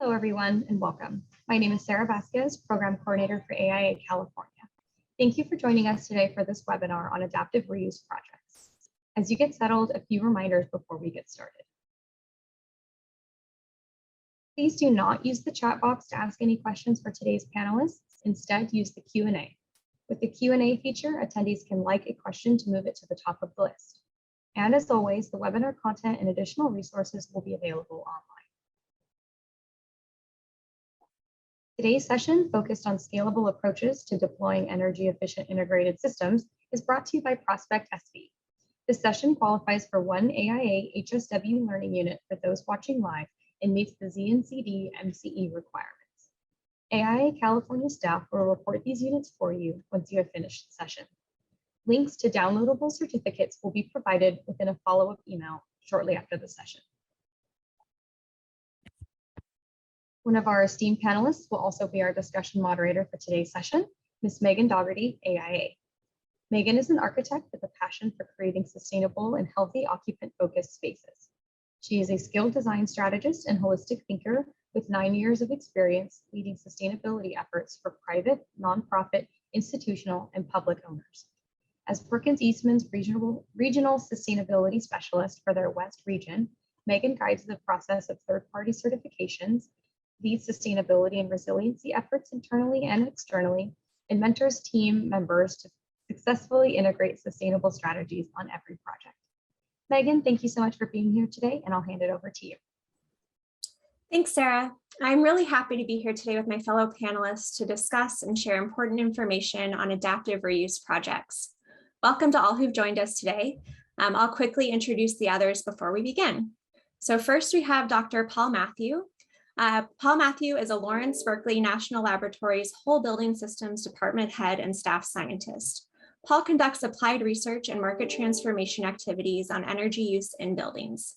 Hello, everyone, and welcome. My name is Sarah Vasquez, Program Coordinator for AIA California. Thank you for joining us today for this webinar on adaptive reuse projects. As you get settled, a few reminders before we get started. Please do not use the chat box to ask any questions for today's panelists. Instead, use the Q&A. With the Q&A feature, attendees can like a question to move it to the top of the list. And as always, the webinar content and additional resources will be available online. Today's session, focused on scalable approaches to deploying energy-efficient integrated systems, is brought to you by Prospect SV. This session qualifies for one AIA HSW learning unit for those watching live and meets the ZNCD MCE requirements. AIA California staff will report these units for you once you have finished the session. Links to downloadable certificates will be provided within a follow-up email shortly after the session. One of our esteemed panelists will also be our discussion moderator for today's session, Ms. Megan Dougherty, AIA. Megan is an architect with a passion for creating sustainable and healthy occupant-focused spaces. She is a skilled design strategist and holistic thinker with 9 years of experience leading sustainability efforts for private, nonprofit, institutional, and public owners. As Perkins Eastman's regional sustainability specialist for their West region, Megan guides the process of third-party certifications, leads sustainability and resiliency efforts internally and externally, and mentors team members to successfully integrate sustainable strategies on every project. Megan, thank you so much for being here today, and I'll hand it over to you. Thanks, Sarah. I'm really happy to be here today with my fellow panelists to discuss and share important information on adaptive reuse projects. Welcome to all who've joined us today. I'll quickly introduce the others before we begin. So first we have Dr. Paul Matthew. Paul Matthew is a Lawrence Berkeley National Laboratories Whole Building Systems Department Head and Staff Scientist. Paul conducts applied research and market transformation activities on energy use in buildings.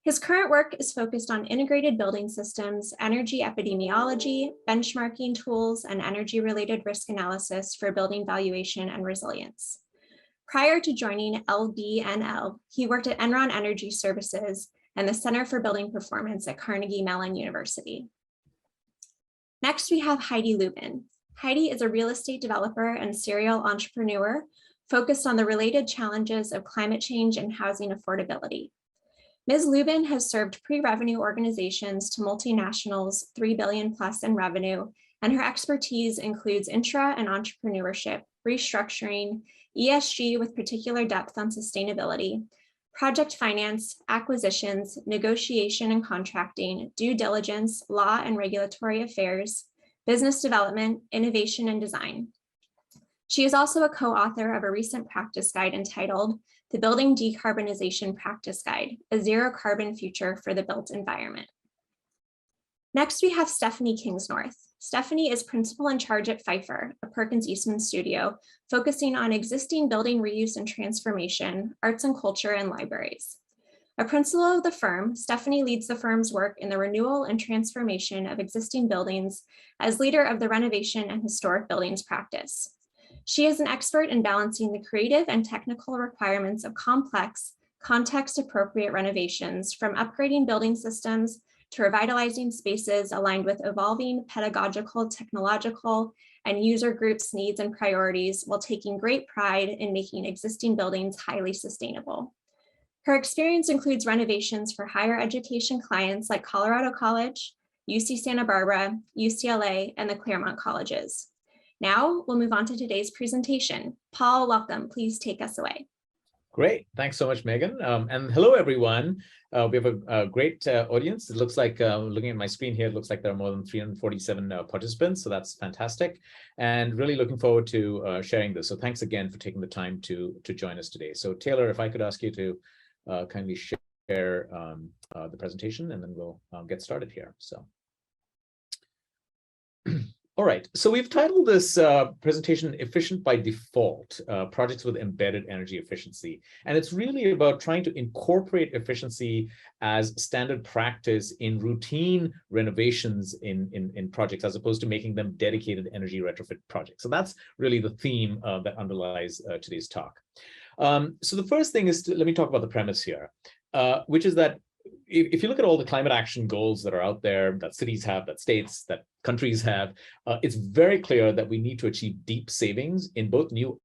His current work is focused on integrated building systems, energy epidemiology, benchmarking tools, and energy-related risk analysis for building valuation and resilience. Prior to joining LBNL, he worked at Enron Energy Services and the Center for Building Performance at Carnegie Mellon University. Next, we have Heidi Lubin. Heidi is a real estate developer and serial entrepreneur focused on the related challenges of climate change and housing affordability. Ms. Lubin has served pre-revenue organizations to multinationals, 3 billion plus in revenue, and her expertise includes intra and entrepreneurship, restructuring, ESG with particular depth on sustainability, project finance, acquisitions, negotiation and contracting, due diligence, law and regulatory affairs, business development, innovation and design. She is also a co-author of a recent practice guide entitled The Building Decarbonization Practice Guide, a Zero Carbon Future for the Built Environment. Next, we have Stephanie Kingsnorth. Stephanie is principal in charge at Pfeiffer, a Perkins Eastman studio, focusing on existing building reuse and transformation, arts and culture, and libraries. A principal of the firm, Stephanie leads the firm's work in the renewal and transformation of existing buildings as leader of the renovation and historic buildings practice. She is an expert in balancing the creative and technical requirements of complex, context-appropriate renovations, from upgrading building systems to revitalizing spaces aligned with evolving pedagogical, technological, and user groups' needs and priorities, while taking great pride in making existing buildings highly sustainable. Her experience includes renovations for higher education clients like Colorado College, UC Santa Barbara, UCLA, and the Claremont Colleges. Now we'll move on to today's presentation. Paul, welcome. Please take us away. Great. Thanks so much, Megan. And hello, everyone. We have a great audience. It looks like, looking at my screen here, it looks like there are more than 347 participants. So that's fantastic. And really looking forward to sharing this. So thanks again for taking the time to join us today. So Taylor, if I could ask you to kindly share the presentation, and then we'll get started here. So. All right, so we've titled this presentation Efficient by Default, Projects with Embedded Energy Efficiency. And it's really about trying to incorporate efficiency as standard practice in routine renovations in projects, as opposed to making them dedicated energy retrofit projects. So that's really the theme that underlies today's talk. So the first thing is let me talk about the premise here, which is that if you look at all the climate action goals that are out there, that cities have, that states, that countries have, it's very clear that we need to achieve deep savings in both new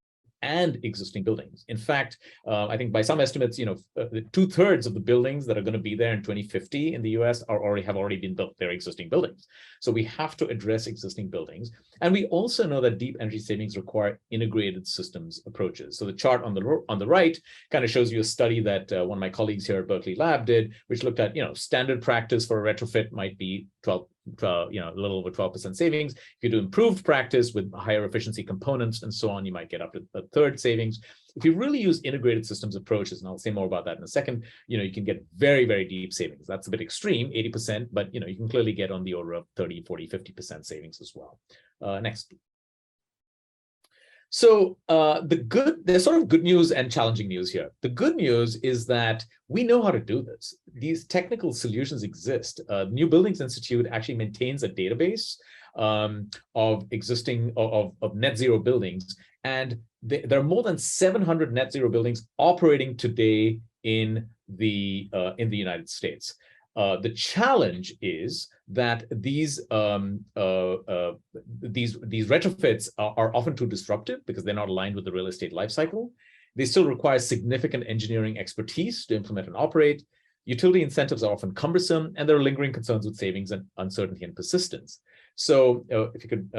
and existing buildings. In fact, I think by some estimates, 2/3 of the buildings that are going to be there in 2050 in the US have already been built. They're existing buildings. So we have to address existing buildings. And we also know that deep energy savings require integrated systems approaches. So the chart on the right kind of shows you a study that one of my colleagues here at Berkeley Lab did, which looked at, standard practice for a retrofit might be a little over 12% savings. If you do improved practice with higher efficiency components and so on, you might get up to a third savings. If you really use integrated systems approaches, and I'll say more about that in a second, you can get very, very deep savings. That's a bit extreme, 80%, but you can clearly get on the order of 30, 40, 50% savings as well. Next. So there's sort of good news and challenging news here. The good news is that we know how to do this. These technical solutions exist. New Buildings Institute actually maintains a database of existing of net zero buildings, and there are more than 700 net zero buildings operating today in the United States. The challenge is that these retrofits are often too disruptive because they're not aligned with the real estate lifecycle. They still require significant engineering expertise to implement and operate. Utility incentives are often cumbersome, and there are lingering concerns with savings and uncertainty and persistence. So if you could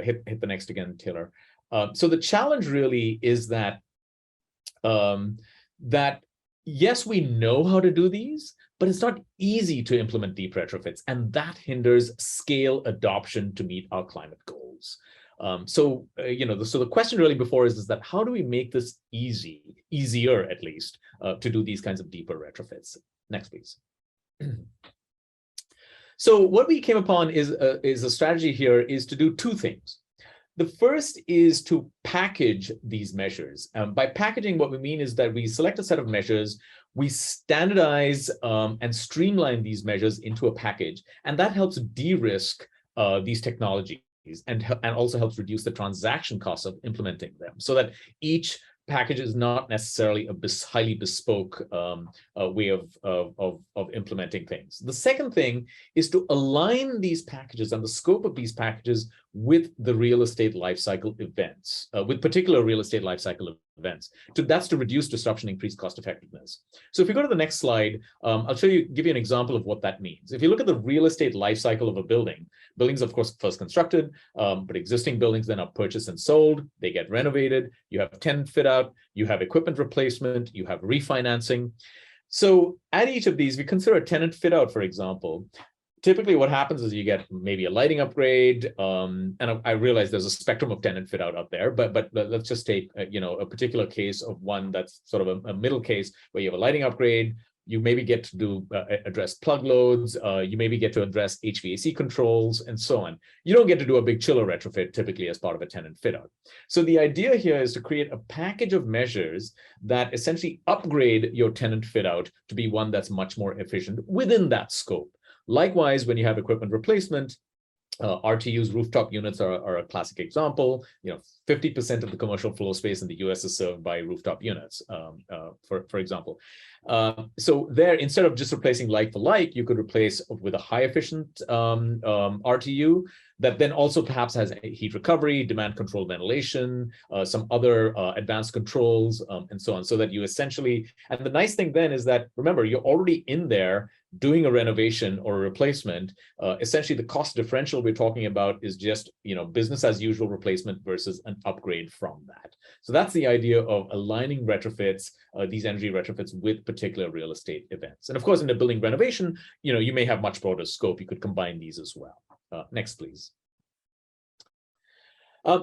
hit the next again, Taylor. So the challenge really is that yes, we know how to do these, but it's not easy to implement deep retrofits, and that hinders scale adoption to meet our climate goals. So the question really before is that how do we make this easier at least, to do these kinds of deeper retrofits? Next, please. So what we came upon is a strategy here is to do two things. The first is to package these measures. By packaging, what we mean is that we select a set of measures, we standardize and streamline these measures into a package, and that helps de-risk these technologies and also helps reduce the transaction costs of implementing them, so that each package is not necessarily a highly bespoke way of implementing things. The second thing is to align these packages and the scope of these packages with the real estate lifecycle events, with particular real estate lifecycle events. That's to reduce disruption, increase cost effectiveness. So if you go to the next slide, I'll give you an example of what that means. If you look at the real estate lifecycle of a building, buildings, of course, first constructed, but existing buildings then are purchased and sold, they get renovated, you have tenant fit out, you have equipment replacement, you have refinancing. So at each of these, we consider a tenant fit out, for example. Typically what happens is you get maybe a lighting upgrade, and I realize there's a spectrum of tenant fit out there, but let's just take a particular case of one that's sort of a middle case where you have a lighting upgrade. You maybe get to address plug loads, you maybe get to address HVAC controls, and so on. You don't get to do a big chiller retrofit typically as part of a tenant fit out. So the idea here is to create a package of measures that essentially upgrade your tenant fit out to be one that's much more efficient within that scope. Likewise, when you have equipment replacement, RTUs, rooftop units are a classic example. 50% of the commercial floor space in the US is served by rooftop units, for example. So there, instead of just replacing like for like, you could replace with a high efficient RTU that then also perhaps has heat recovery, demand control ventilation, some other advanced controls, and so on, so that you essentially, and the nice thing then is that, remember, you're already in there doing a renovation or a replacement. Essentially the cost differential we're talking about is just business as usual replacement versus an upgrade from that. So that's the idea of aligning retrofits, these energy retrofits, with particular real estate events. And of course, in a building renovation, you may have much broader scope. You could combine these as well. Next, please.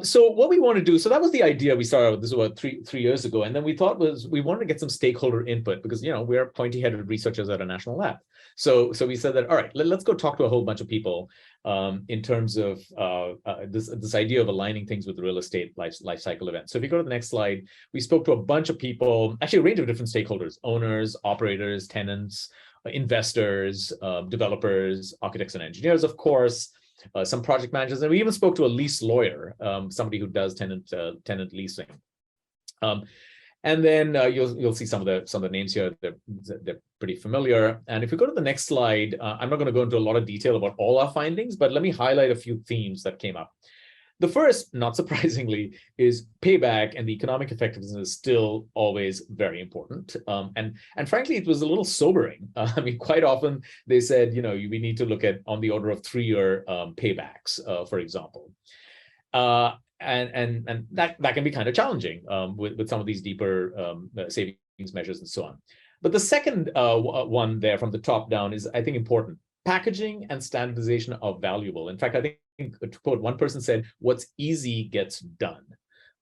So what we want to do, so that was the idea we started with, this was about three years ago. And then we thought we wanted to get some stakeholder input because, we're pointy-headed researchers at a national lab. So we said that, all right, let's go talk to a whole bunch of people in terms of this idea of aligning things with the real estate life cycle event. So if you go to the next slide, we spoke to a bunch of people, actually a range of different stakeholders: owners, operators, tenants, investors, developers, architects and engineers, of course, some project managers, and we even spoke to a lease lawyer, somebody who does tenant leasing. And then you'll see some of the names here. They're pretty familiar. And if you go to the next slide, I'm not going to go into a lot of detail about all our findings, but let me highlight a few themes that came up. The first, not surprisingly, is payback, and the economic effectiveness is still always very important. And frankly, it was a little sobering. I mean, quite often they said, we need to look at on the order of 3-year paybacks, for example. And that can be kind of challenging with some of these deeper savings measures and so on. But the second one there from the top down is, I think, important. Packaging and standardization are valuable. In fact, I think, to quote, one person said, "What's easy gets done."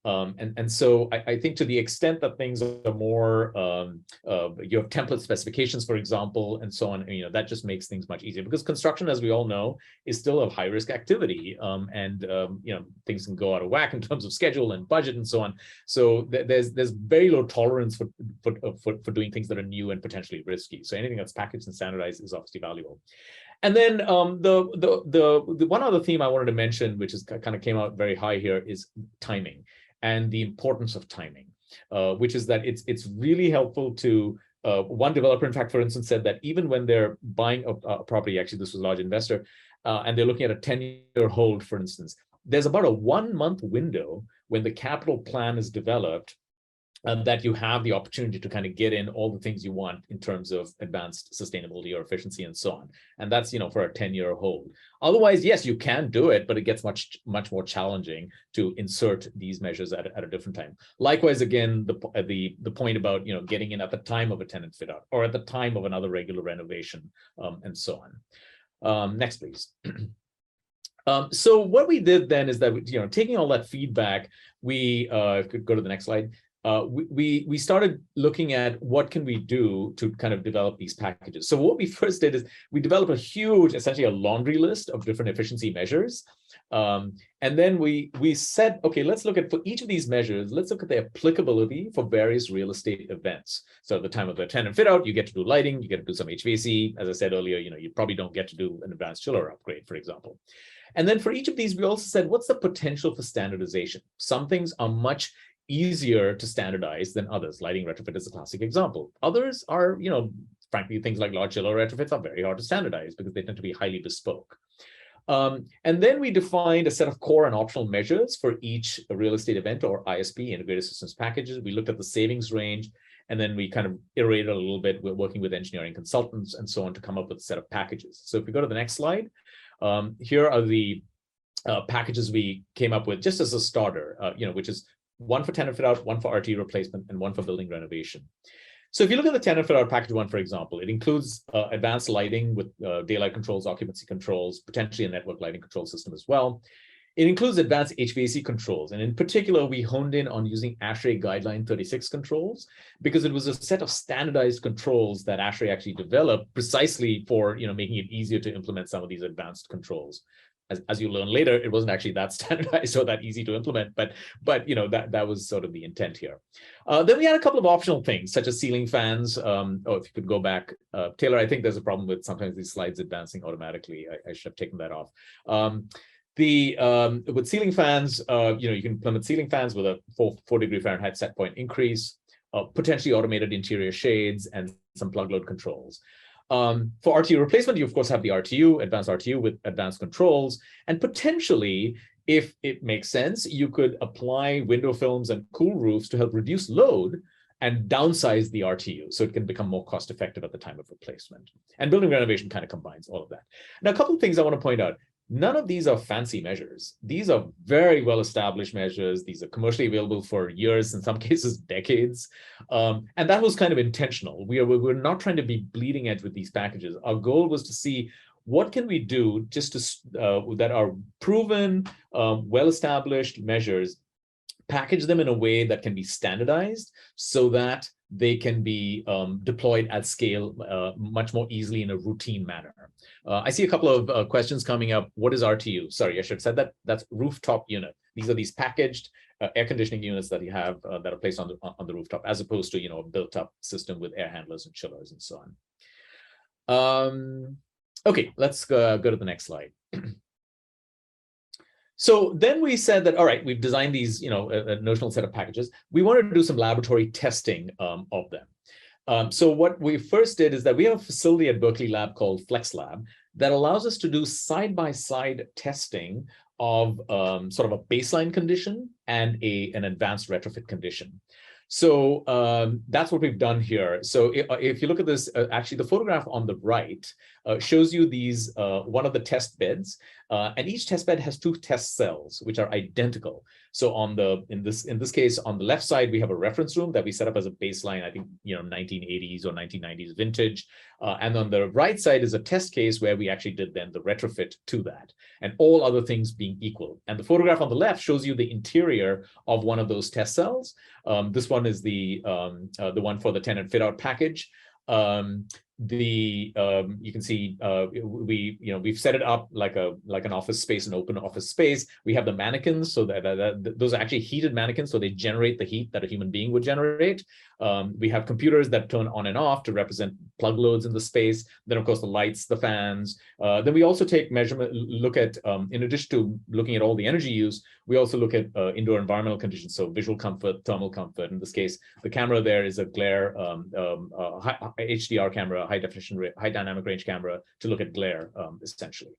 And so I think to the extent that things are more, you have template specifications, for example, and so on, that just makes things much easier, because construction, as we all know, is still a high risk activity. And things can go out of whack in terms of schedule and budget and so on. So there's very low tolerance for doing things that are new and potentially risky. So anything that's packaged and standardized is obviously valuable. And then the one other theme I wanted to mention, which is kind of came out very high here, is timing and the importance of timing, which is that it's really helpful to, one developer, in fact, for instance, said that even when they're buying a property, actually this was a large investor, and they're looking at a 10-year hold, for instance, there's about a 1-month window when the capital plan is developed, that you have the opportunity to kind of get in all the things you want in terms of advanced sustainability or efficiency and so on. And that's, for a 10-year hold. Otherwise, yes, you can do it, but it gets much more challenging to insert these measures at a different time. Likewise, again, the point about, getting in at the time of a tenant fit out or at the time of another regular renovation, and so on. Next, please. So what we did then is that, taking all that feedback, we could go to the next slide. We started looking at what can we do to kind of develop these packages. So what we first did is we developed a huge, essentially a laundry list of different efficiency measures. And then we said, okay, let's look at, for each of these measures, let's look at the applicability for various real estate events. So at the time of the tenant fit out, you get to do lighting, you get to do some HVAC. As I said earlier, you probably don't get to do an advanced chiller upgrade, for example. And then for each of these, we also said, what's the potential for standardization? Some things are much easier to standardize than others. Lighting retrofit is a classic example. Others are, frankly, things like large chiller retrofits are very hard to standardize because they tend to be highly bespoke. And then we defined a set of core and optional measures for each real estate event, or ISP, integrated systems packages. We looked at the savings range, and then we kind of iterated a little bit. We're working with engineering consultants and so on to come up with a set of packages. So if we go to the next slide, here are the packages we came up with just as a starter, which is one for tenant fit out, one for RT replacement, and one for building renovation. So if you look at the tenant fit out package one, for example, it includes advanced lighting with daylight controls, occupancy controls, potentially a network lighting control system as well. It includes advanced HVAC controls. And in particular, we honed in on using ASHRAE Guideline 36 controls, because it was a set of standardized controls that ASHRAE actually developed precisely for making it easier to implement some of these advanced controls. As you learn later, it wasn't actually that standardized or that easy to implement, but that was sort of the intent here. Then we had a couple of optional things, such as ceiling fans. Oh, if you could go back, Taylor, I think there's a problem with sometimes these slides advancing automatically. I should have taken that off. With ceiling fans, you can implement ceiling fans with a 4-degree Fahrenheit set point increase, potentially automated interior shades, and some plug load controls. For RTU replacement, you of course have the RTU, advanced RTU with advanced controls, and potentially, if it makes sense, you could apply window films and cool roofs to help reduce load and downsize the RTU so it can become more cost effective at the time of replacement. And building renovation kind of combines all of that. Now, a couple of things I want to point out. None of these are fancy measures. These are very well-established measures. These are commercially available for years, in some cases decades. And that was kind of intentional. We're not trying to be bleeding edge with these packages. Our goal was to see what can we do just to that are proven, well-established measures, package them in a way that can be standardized so that they can be deployed at scale much more easily in a routine manner. I see a couple of questions coming up. What is RTU? Sorry, I should have said that. That's rooftop unit. These are these packaged air conditioning units that you have that are placed on the rooftop, as opposed to a built-up system with air handlers and chillers and so on. Okay, let's go to the next slide. So then we said that, all right, we've designed these, a notional set of packages. We wanted to do some laboratory testing of them. So what we first did is that we have a facility at Berkeley Lab called FlexLab that allows us to do side-by-side testing of sort of a baseline condition and an advanced retrofit condition. So that's what we've done here. So if you look at this, actually the photograph on the right shows you these, one of the test beds, and each test bed has 2 test cells, which are identical. So in this case, on the left side, we have a reference room that we set up as a baseline, I think, 1980s or 1990s vintage. And on the right side is a test case where we actually did then the retrofit to that, and all other things being equal. And the photograph on the left shows you the interior of one of those test cells. This one is the one for the tenant fit out package. You can see we've set it up like an office space, an open office space. We have the mannequins, so that those are actually heated mannequins, so they generate the heat that a human being would generate. We have computers that turn on and off to represent plug loads in the space. Then of course the lights, the fans. Then we also take look at in addition to looking at all the energy use, we also look at indoor environmental conditions, so visual comfort, thermal comfort. In this case, the camera there is a glare HDR camera, high definition, high dynamic range camera to look at glare, essentially.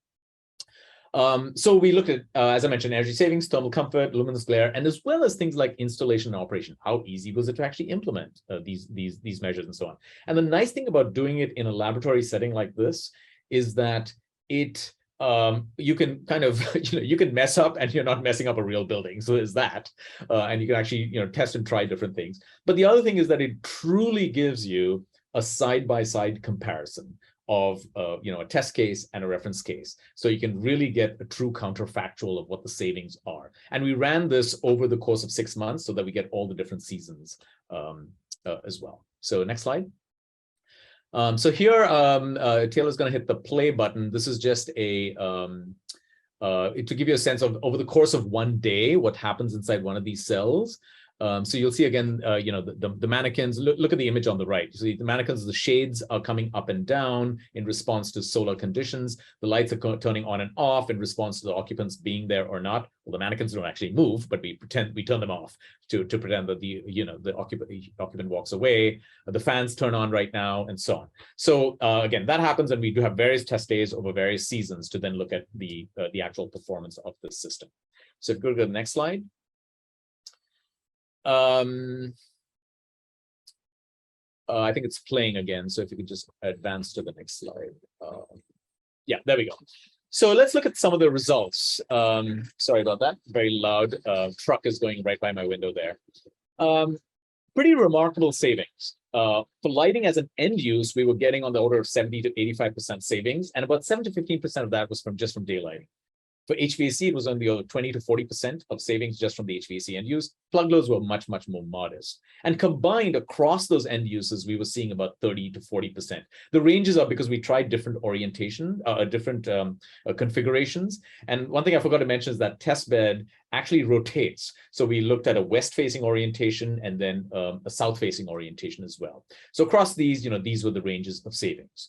So we looked at, as I mentioned, energy savings, thermal comfort, luminous glare, and as well as things like installation and operation. How easy was it to actually implement these measures and so on? And the nice thing about doing it in a laboratory setting like this is that you can kind of, you can mess up and you're not messing up a real building. So there's that. And you can actually, test and try different things. But the other thing is that it truly gives you a side-by-side comparison of a test case and a reference case. So you can really get a true counterfactual of what the savings are. And we ran this over the course of 6 months so that we get all the different seasons as well. So next slide. So here, Taylor's going to hit the play button. This is just to give you a sense of over the course of one day, what happens inside one of these cells. So you'll see again, the mannequins, look at the image on the right. You see the mannequins, the shades are coming up and down in response to solar conditions. The lights are turning on and off in response to the occupants being there or not. Well, the mannequins don't actually move, but we turn them off to pretend that the occupant walks away. The fans turn on right now and so on. So again, that happens, and we do have various test days over various seasons to then look at the actual performance of the system. So if you go to the next slide. I think it's playing again. So if you could just advance to the next slide. Yeah, there we go. So let's look at some of the results. Sorry about that. Very loud truck is going right by my window there. Pretty remarkable savings. For lighting as an end use, we were getting on the order of 70 to 85% savings, and about 7 to 15% of that was just from daylighting. For HVAC, it was on the order of 20 to 40% of savings just from the HVAC end use. Plug loads were much, much more modest. And combined across those end uses, we were seeing about 30 to 40%. The ranges are because we tried different orientation, different configurations. And one thing I forgot to mention is that test bed actually rotates. So we looked at a west-facing orientation and then a south-facing orientation as well. So across these, these were the ranges of savings.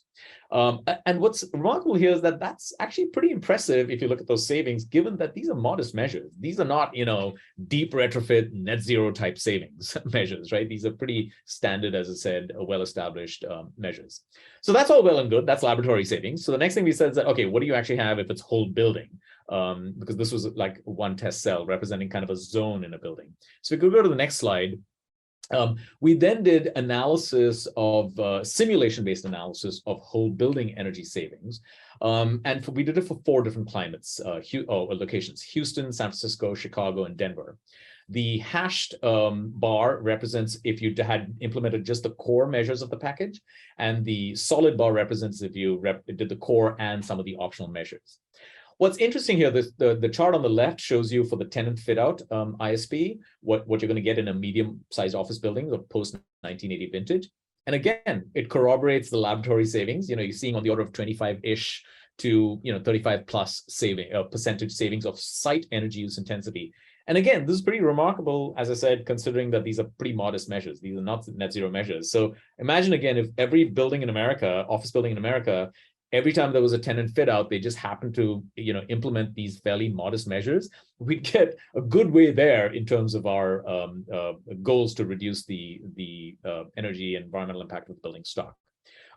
And what's remarkable here is that that's actually pretty impressive if you look at those savings, given that these are modest measures. These are not, deep retrofit net zero type savings measures, right? These are pretty standard, as I said, well-established measures. So that's all well and good. That's laboratory savings. So the next thing we said is that, okay, what do you actually have if it's whole building? Because this was like one test cell representing kind of a zone in a building. So if we could go to the next slide. We then did analysis of simulation-based analysis of whole building energy savings. And we did it for 4 different climates, locations: Houston, San Francisco, Chicago, and Denver. The hashed bar represents if you had implemented just the core measures of the package, and the solid bar represents if you did the core and some of the optional measures. What's interesting here, the chart on the left shows you for the tenant fit out ISP, what you're going to get in a medium-sized office building of post-1980 vintage. And again, it corroborates the laboratory savings. You're seeing on the order of 25-ish to 35 plus percentage savings of site energy use intensity. And again, this is pretty remarkable, as I said, considering that these are pretty modest measures. These are not net zero measures. So imagine again, if every building in America, office building in America, every time there was a tenant fit out, they just happened to, implement these fairly modest measures, we'd get a good way there in terms of our goals to reduce the energy and environmental impact of the building stock.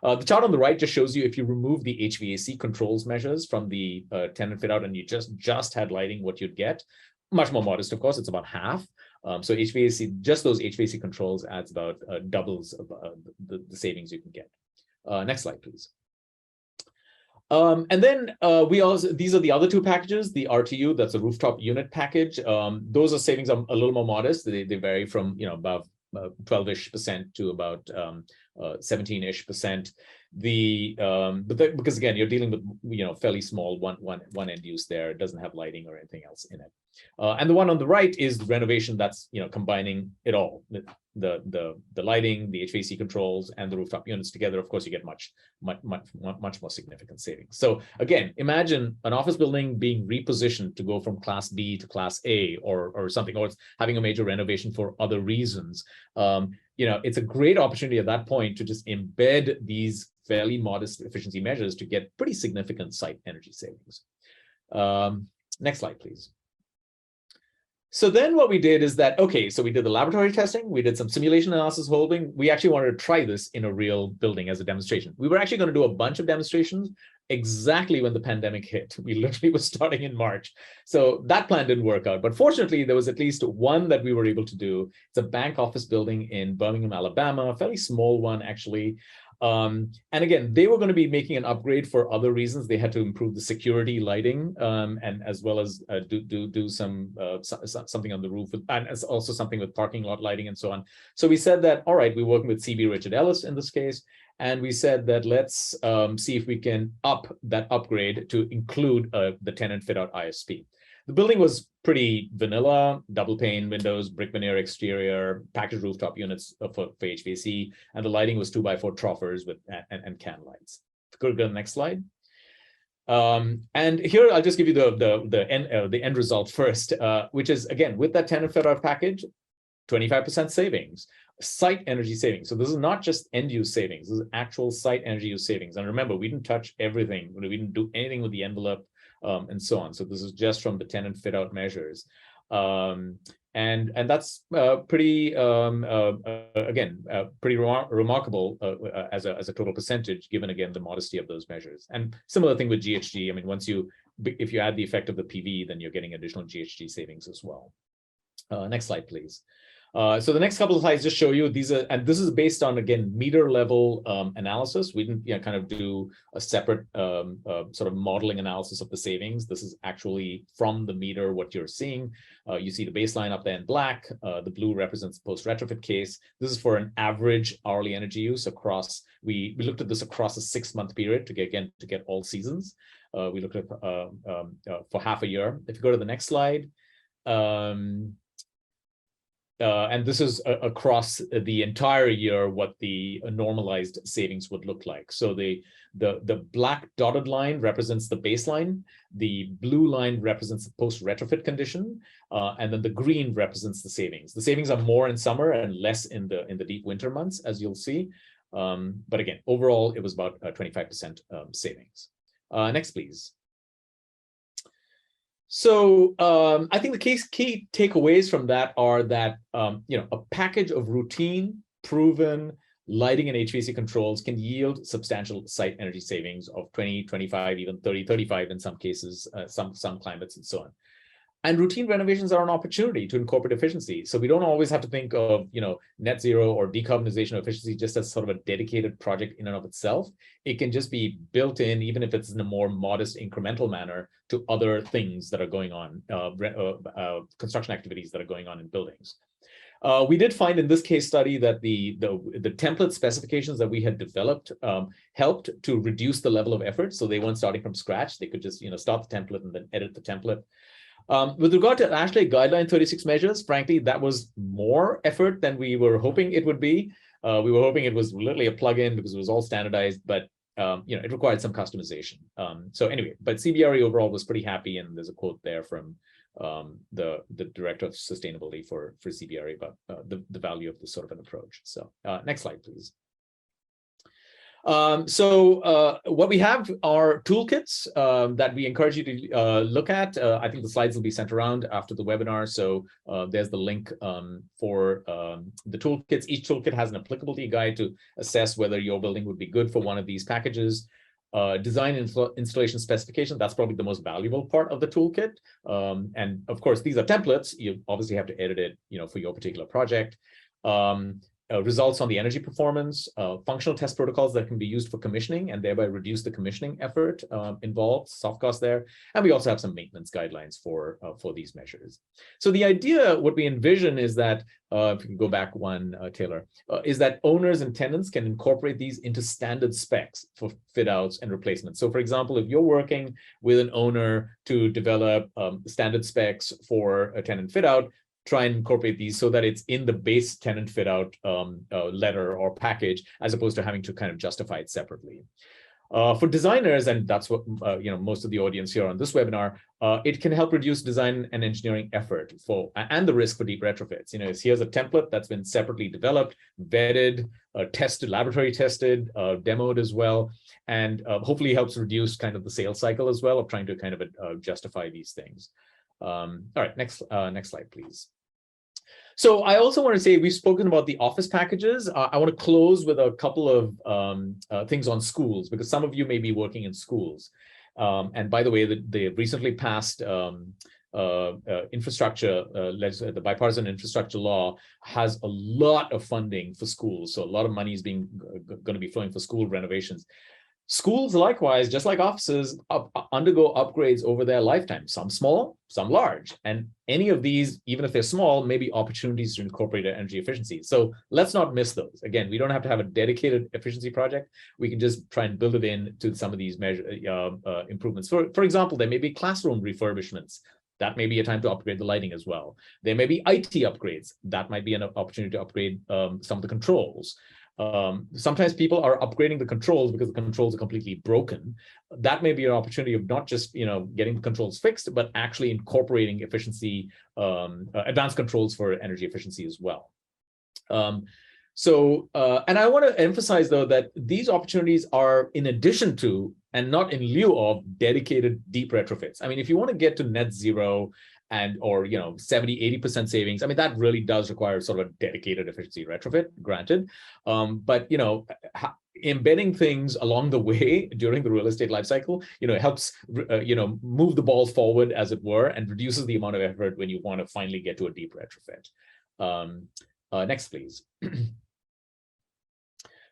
The chart on the right just shows you if you remove the HVAC controls measures from the tenant fit out and you just had lighting, what you'd get. Much more modest, of course, it's about half. So HVAC, just those HVAC controls adds about doubles of the savings you can get. Next slide, please. And then these are the other two packages, the RTU, that's a rooftop unit package. Those are savings are a little more modest. They vary from, above 12-ish% to about 17-ish%. Because again, you're dealing with fairly small one end use there. It doesn't have lighting or anything else in it. And the one on the right is the renovation that's combining it all, the lighting, the HVAC controls, and the rooftop units together. Of course, you get much more significant savings. So again, imagine an office building being repositioned to go from Class B to Class A or something, or it's having a major renovation for other reasons. It's a great opportunity at that point to just embed these fairly modest efficiency measures to get pretty significant site energy savings. Next slide, please. So then what we did is that, okay, so we did the laboratory testing, we did some simulation analysis holding. We actually wanted to try this in a real building as a demonstration. We were actually going to do a bunch of demonstrations exactly when the pandemic hit. We literally was starting in March. So that plan didn't work out. But fortunately, there was at least one that we were able to do. It's a bank office building in Birmingham, Alabama, a fairly small one, actually. And again, they were going to be making an upgrade for other reasons. They had to improve the security lighting, and as well as do some something on the roof, and also something with parking lot lighting and so on. So we said that, all right, we're working with CB Richard Ellis in this case, and we said that let's see if we can up that upgrade to include the tenant fit out ISP. The building was pretty vanilla, double pane windows, brick veneer exterior, packaged rooftop units for HVAC, and the lighting was 2x4 troffers with and can lights. Go to the next slide. And here I'll just give you the end result first, which is, again, with that tenant fit out package, 25% savings, site energy savings. So this is not just end use savings, this is actual site energy use savings. And remember, we didn't touch everything. We didn't do anything with the envelope and so on. So this is just from the tenant fit out measures. And that's pretty, again, pretty remarkable as a total percentage, given, again, the modesty of those measures. And similar thing with GHG. I mean, if you add the effect of the PV, then you're getting additional GHG savings as well. Next slide, please. So the next couple of slides just show you these are, and this is based on, again, meter level analysis. We didn't kind of do a separate sort of modeling analysis of the savings. This is actually from the meter what you're seeing. You see the baseline up there in black. The blue represents the post retrofit case. This is for an average hourly energy use across. We looked at this across a 6-month period to get all seasons. We looked at for half a year. If you go to the next slide. And this is across the entire year what the normalized savings would look like. So the black dotted line represents the baseline, the blue line represents the post retrofit condition, and then the green represents the savings. The savings are more in summer and less in the deep winter months, as you'll see. But again, overall, it was about 25% savings. Next, please. So I think the key takeaways from that are that a package of routine, proven lighting and HVAC controls can yield substantial site energy savings of 20, 25, even 30, 35 in some cases, some climates and so on. And routine renovations are an opportunity to incorporate efficiency. So we don't always have to think of, net zero or decarbonization of efficiency just as sort of a dedicated project in and of itself. It can just be built in, even if it's in a more modest incremental manner, to other things that are going on, construction activities that are going on in buildings. We did find in this case study that the template specifications that we had developed helped to reduce the level of effort. So they weren't starting from scratch. They could just start the template and then edit the template. With regard to ASHRAE guideline 36 measures, frankly, that was more effort than we were hoping it would be. We were hoping it was literally a plugin because it was all standardized, but it required some customization. So anyway, but CBRE overall was pretty happy, and there's a quote there from the director of sustainability for CBRE about the value of this sort of an approach. So next slide, please. What we have are toolkits that we encourage you to look at. I think the slides will be sent around after the webinar. So there's the link for the toolkits. Each toolkit has an applicability guide to assess whether your building would be good for one of these packages. Design installation specification, that's probably the most valuable part of the toolkit. And of course, these are templates. You obviously have to edit it, for your particular project. Results on the energy performance, functional test protocols that can be used for commissioning and thereby reduce the commissioning effort involved, soft cost there. And we also have some maintenance guidelines for these measures. So the idea, what we envision is that, if you can go back one, Taylor, is that owners and tenants can incorporate these into standard specs for fit outs and replacements. So for example, if you're working with an owner to develop standard specs for a tenant fit out, try and incorporate these so that it's in the base tenant fit out letter or package, as opposed to having to kind of justify it separately. For designers, and that's what most of the audience here on this webinar, it can help reduce design and engineering effort and the risk for deep retrofits. Here's a template that's been separately developed, vetted, tested, laboratory tested, demoed as well, and hopefully helps reduce kind of the sales cycle as well of trying to kind of justify these things. All right, next slide, please. So I also want to say we've spoken about the office packages. I want to close with a couple of things on schools, because some of you may be working in schools. And by the way, the recently passed infrastructure, the bipartisan infrastructure law has a lot of funding for schools. So a lot of money is going to be flowing for school renovations. Schools, likewise, just like offices, undergo upgrades over their lifetime, some small, some large. And any of these, even if they're small, may be opportunities to incorporate energy efficiency. So let's not miss those. Again, we don't have to have a dedicated efficiency project. We can just try and build it into some of these improvements. For example, there may be classroom refurbishments. That may be a time to upgrade the lighting as well. There may be IT upgrades. That might be an opportunity to upgrade some of the controls. Sometimes people are upgrading the controls because the controls are completely broken. That may be an opportunity of not just getting the controls fixed, but actually incorporating efficiency, advanced controls for energy efficiency as well. And I want to emphasize, though, that these opportunities are in addition to and not in lieu of dedicated deep retrofits. I mean, if you want to get to net zero or 70–80% savings, I mean, that really does require sort of a dedicated efficiency retrofit, granted. But embedding things along the way during the real estate lifecycle, it helps move the ball forward, as it were, and reduces the amount of effort when you want to finally get to a deep retrofit. Next, please.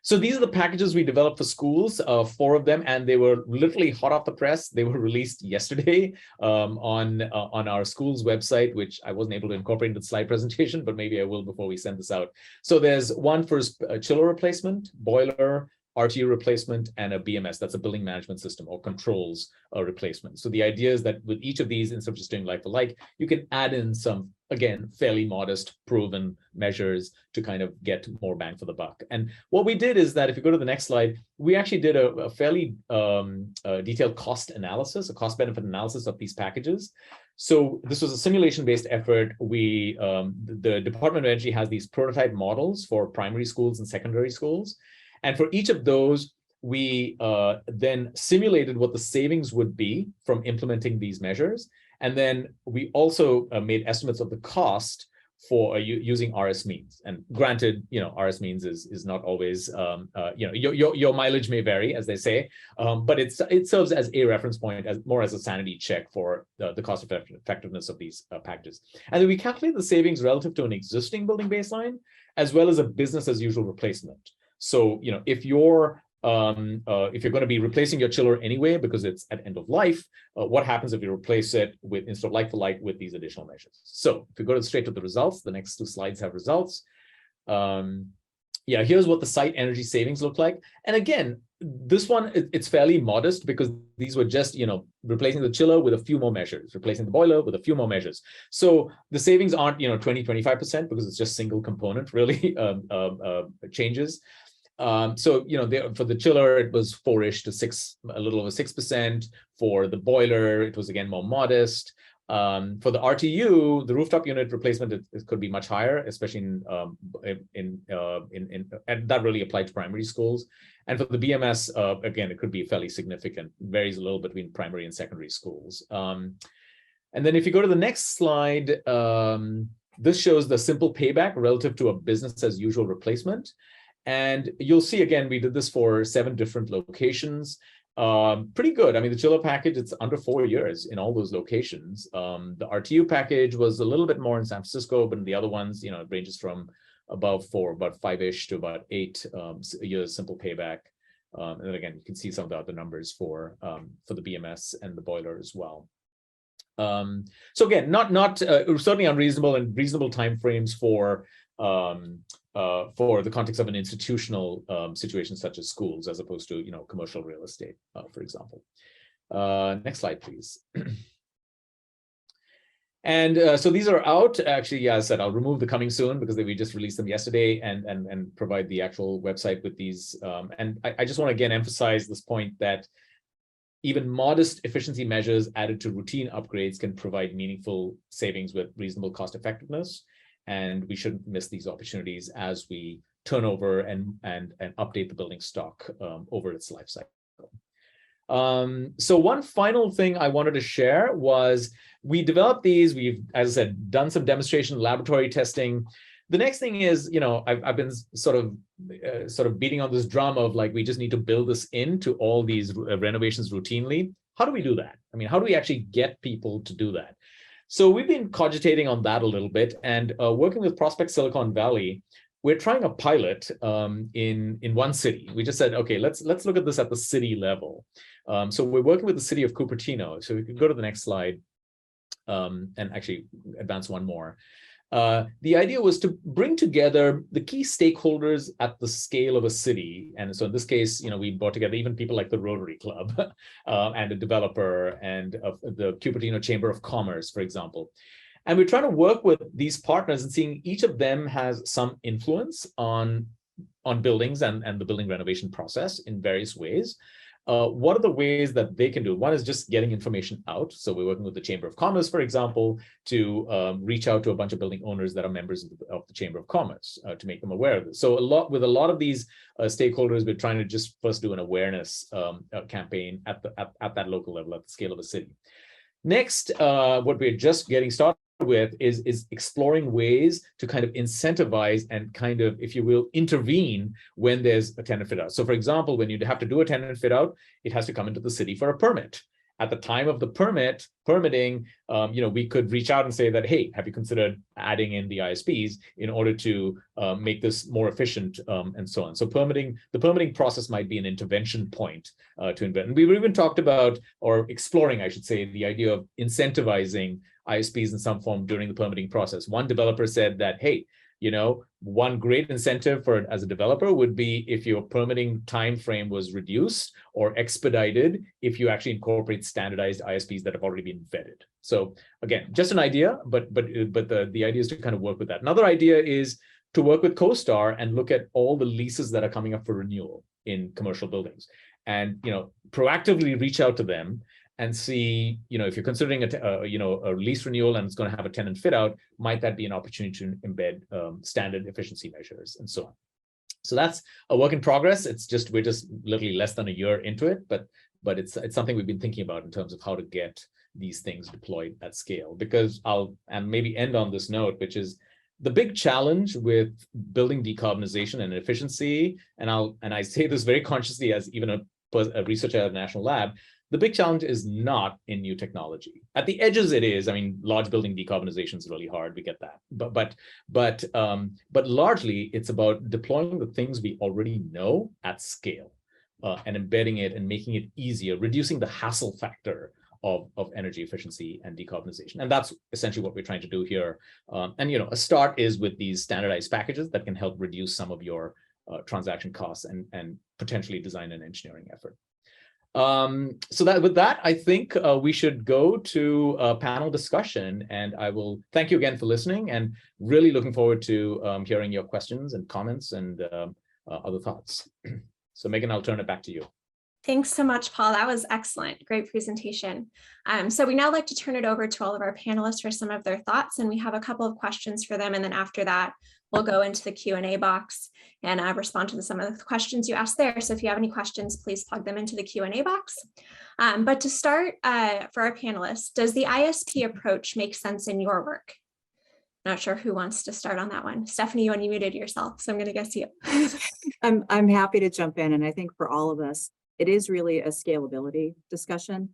So these are the packages we developed for schools, 4 of them, and they were literally hot off the press. They were released yesterday on our school's website, which I wasn't able to incorporate into the slide presentation, but maybe I will before we send this out. So there's one for chiller replacement, boiler, RTU replacement, and a BMS, that's a building management system or controls replacement. So the idea is that with each of these, instead of just doing like for like, you can add in some, again, fairly modest proven measures to kind of get more bang for the buck. And what we did is that if you go to the next slide, we actually did a fairly detailed cost analysis, a cost benefit analysis of these packages. So this was a simulation-based effort. The Department of Energy has these prototype models for primary schools and secondary schools. And for each of those, we then simulated what the savings would be from implementing these measures. And then we also made estimates of the cost for using RS means. And granted, RS means is not always, your mileage may vary, as they say, but it serves as a reference point, more as a sanity check for the cost effectiveness of these packages. And then we calculate the savings relative to an existing building baseline, as well as a business as usual replacement. So, if you're going to be replacing your chiller anyway because it's at end of life, what happens if you replace it with, instead of like for like, with these additional measures? So if you go straight to the results, the next 2 slides have results. Here's what the site energy savings look like. And again, this one, it's fairly modest because these were just, replacing the chiller with a few more measures, replacing the boiler with a few more measures. So the savings aren't, 20–25% because it's just single component really changes. For the chiller, it was 4-ish to 6, a little over 6%. For the boiler, it was again more modest. For the RTU, the rooftop unit replacement, it could be much higher, especially and that really applied to primary schools. And for the BMS, again, it could be fairly significant, varies a little between primary and secondary schools. And then if you go to the next slide, this shows the simple payback relative to a business as usual replacement. And you'll see, again, we did this for 7 different locations. Pretty good. I mean, the chiller package, it's under 4 years in all those locations. The RTU package was a little bit more in San Francisco, but in the other ones, it ranges from about 5-ish to about 8 years simple payback. And then again, you can see some of the other numbers for the BMS and the boiler as well. So again, not certainly unreasonable and reasonable timeframes for the context of an institutional situation such as schools, as opposed to commercial real estate, for example. Next slide, please. And so these are out. Actually, yeah, as I said, I'll remove the coming soon because we just released them yesterday, and provide the actual website with these. And I just want to again emphasize this point that even modest efficiency measures added to routine upgrades can provide meaningful savings with reasonable cost effectiveness. And we shouldn't miss these opportunities as we turn over and update the building stock over its life cycle. So one final thing I wanted to share was we developed these. We've, as I said, done some demonstration laboratory testing. The next thing is, I've been sort of beating on this drum of like, we just need to build this into all these renovations routinely. How do we do that? I mean, how do we actually get people to do that? So we've been cogitating on that a little bit, and working with Prospect Silicon Valley, we're trying a pilot in one city. We just said, okay, let's look at this at the city level. So we're working with the city of Cupertino. So we can go to the next slide and actually advance one more. The idea was to bring together the key stakeholders at the scale of a city. And so in this case, we brought together even people like the Rotary Club and a developer and the Cupertino Chamber of Commerce, for example. And we're trying to work with these partners and seeing each of them has some influence on buildings and the building renovation process in various ways. What are the ways that they can do? One is just getting information out. So we're working with the Chamber of Commerce, for example, to reach out to a bunch of building owners that are members of the Chamber of Commerce to make them aware of this. So with a lot of these stakeholders, we're trying to just first do an awareness campaign at that local level, at the scale of a city. Next, what we're just getting started with is exploring ways to kind of incentivize and kind of, if you will, intervene when there's a tenant fit out. So for example, when you have to do a tenant fit out, it has to come into the city for a permit. At the time of the permitting, we could reach out and say that, hey, have you considered adding in the ISPs in order to make this more efficient and so on. So the permitting process might be an intervention point to invent. And we've even talked about, or exploring, I should say, the idea of incentivizing ISPs in some form during the permitting process. One developer said that, hey, one great incentive as a developer would be if your permitting time frame was reduced or expedited if you actually incorporate standardized ISPs that have already been vetted. So again, just an idea, but the idea is to kind of work with that. Another idea is to work with CoStar and look at all the leases that are coming up for renewal in commercial buildings, and proactively reach out to them and see, if you're considering a lease renewal and it's going to have a tenant fit out, might that be an opportunity to embed standard efficiency measures and so on. So that's a work in progress. We're just literally less than a year into it, but it's something we've been thinking about in terms of how to get these things deployed at scale. Because and maybe end on this note, which is the big challenge with building decarbonization and efficiency, and I say this very consciously as even a researcher at a national lab. The big challenge is not in new technology. At the edges, it is. I mean, large building decarbonization is really hard. We get that. But largely, it's about deploying the things we already know at scale and embedding it and making it easier, reducing the hassle factor of energy efficiency and decarbonization. And that's essentially what we're trying to do here. And a start is with these standardized packages that can help reduce some of your transaction costs and potentially design and engineering effort. So with that, I think we should go to a panel discussion, and I will thank you again for listening and really looking forward to hearing your questions and comments and other thoughts. So Megan, I'll turn it back to you. Thanks so much, Paul. That was excellent. Great presentation. So we now like to turn it over to all of our panelists for some of their thoughts, and we have a couple of questions for them. And then after that, we'll go into the Q&A box and respond to some of the questions you asked there. So if you have any questions, please plug them into the Q&A box. But to start, for our panelists, does the ISP approach make sense in your work? Not sure who wants to start on that one. Stephanie, you unmuted yourself, so I'm going to guess you. I'm happy to jump in, and I think for all of us, it is really a scalability discussion.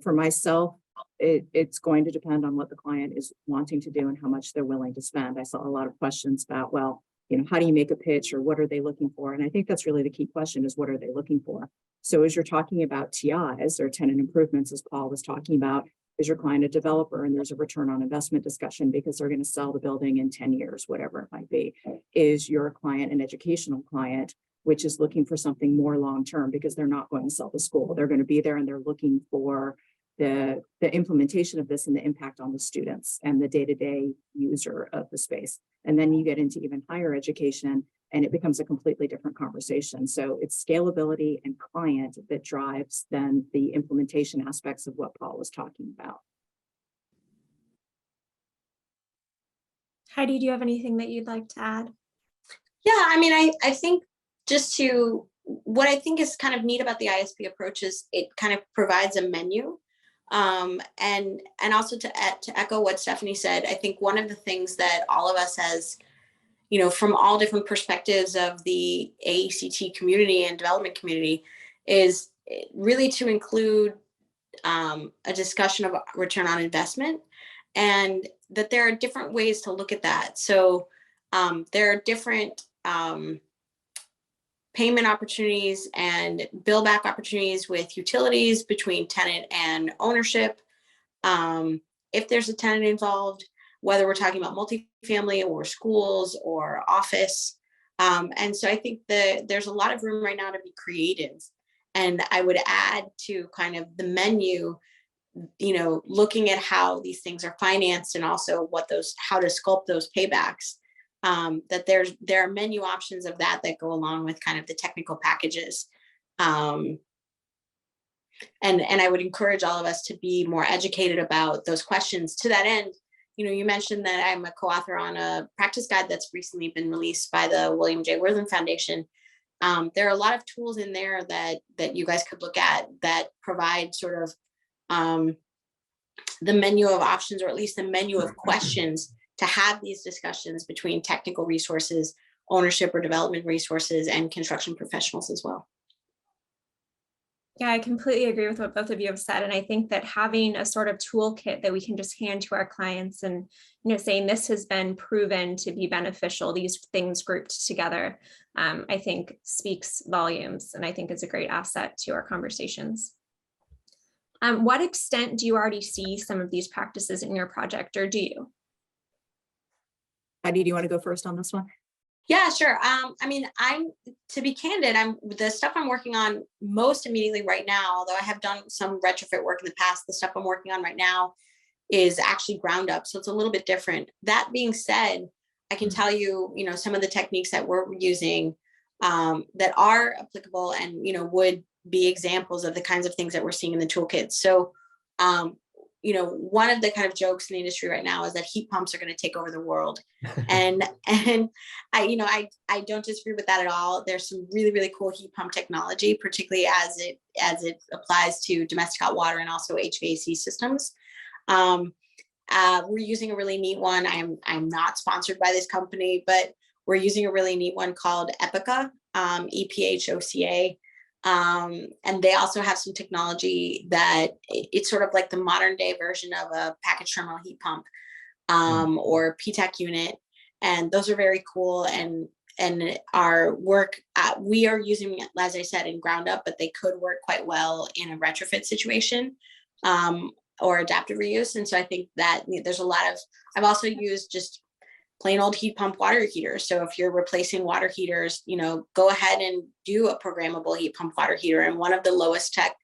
For myself, it's going to depend on what the client is wanting to do and how much they're willing to spend. I saw a lot of questions about, well, how do you make a pitch, or what are they looking for? And I think that's really the key question, is what are they looking for? So as you're talking about TIs, or tenant improvements, as Paul was talking about, is your client a developer and there's a return on investment discussion because they're going to sell the building in 10 years, whatever it might be? Is your client an educational client, which is looking for something more long-term because they're not going to sell the school? They're going to be there and they're looking for the implementation of this and the impact on the students and the day-to-day user of the space. And then you get into even higher education and it becomes a completely different conversation. So it's scalability and client that drives then the implementation aspects of what Paul was talking about. Heidi, do you have anything that you'd like to add? Yeah, I mean, I think just to, what I think is kind of neat about the ISP approach is it kind of provides a menu. And also to echo what Stephanie said, I think one of the things that all of us as, from all different perspectives of the AECT community and development community, is really to include a discussion of return on investment, and that there are different ways to look at that. So there are different payment opportunities and bill back opportunities with utilities between tenant and ownership. If there's a tenant involved, whether we're talking about multifamily or schools or office. And so I think there's a lot of room right now to be creative. And I would add to kind of the menu, looking at how these things are financed and also how to sculpt those paybacks. That there are menu options of that go along with kind of the technical packages. And I would encourage all of us to be more educated about those questions. To that end, you mentioned that I'm a co-author on a practice guide that's recently been released by the William J. Wortham Foundation. There are a lot of tools in there that you guys could look at that provide sort of the menu of options, or at least the menu of questions to have these discussions between technical resources, ownership or development resources, and construction professionals as well. Yeah, I completely agree with what both of you have said. And I think that having a sort of toolkit that we can just hand to our clients and, saying this has been proven to be beneficial, these things grouped together, I think speaks volumes, and I think is a great asset to our conversations. What extent do you already see some of these practices in your project, or do you? Heidi, do you want to go first on this one? Yeah, sure. I mean, to be candid, the stuff I'm working on most immediately right now, although I have done some retrofit work in the past, the stuff I'm working on right now is actually ground up. So it's a little bit different. That being said, I can tell you, some of the techniques that we're using that are applicable and, would be examples of the kinds of things that we're seeing in the toolkit. So, one of the kind of jokes in the industry right now is that heat pumps are going to take over the world. and I don't disagree with that at all. There's some really, really cool heat pump technology, particularly as it applies to domestic hot water and also HVAC systems. We're using a really neat one. I'm not sponsored by this company, but we're using a really neat one called EPOCA, EPHOCA. And they also have some technology that it's sort of like the modern day version of a package terminal heat pump or PTAC unit. And those are very cool. And our work, we are using, as I said, in ground up, but they could work quite well in a retrofit situation or adaptive reuse. And so I think that there's a lot of, I've also used just plain old heat pump water heaters. So if you're replacing water heaters, go ahead and do a programmable heat pump water heater. And one of the lowest tech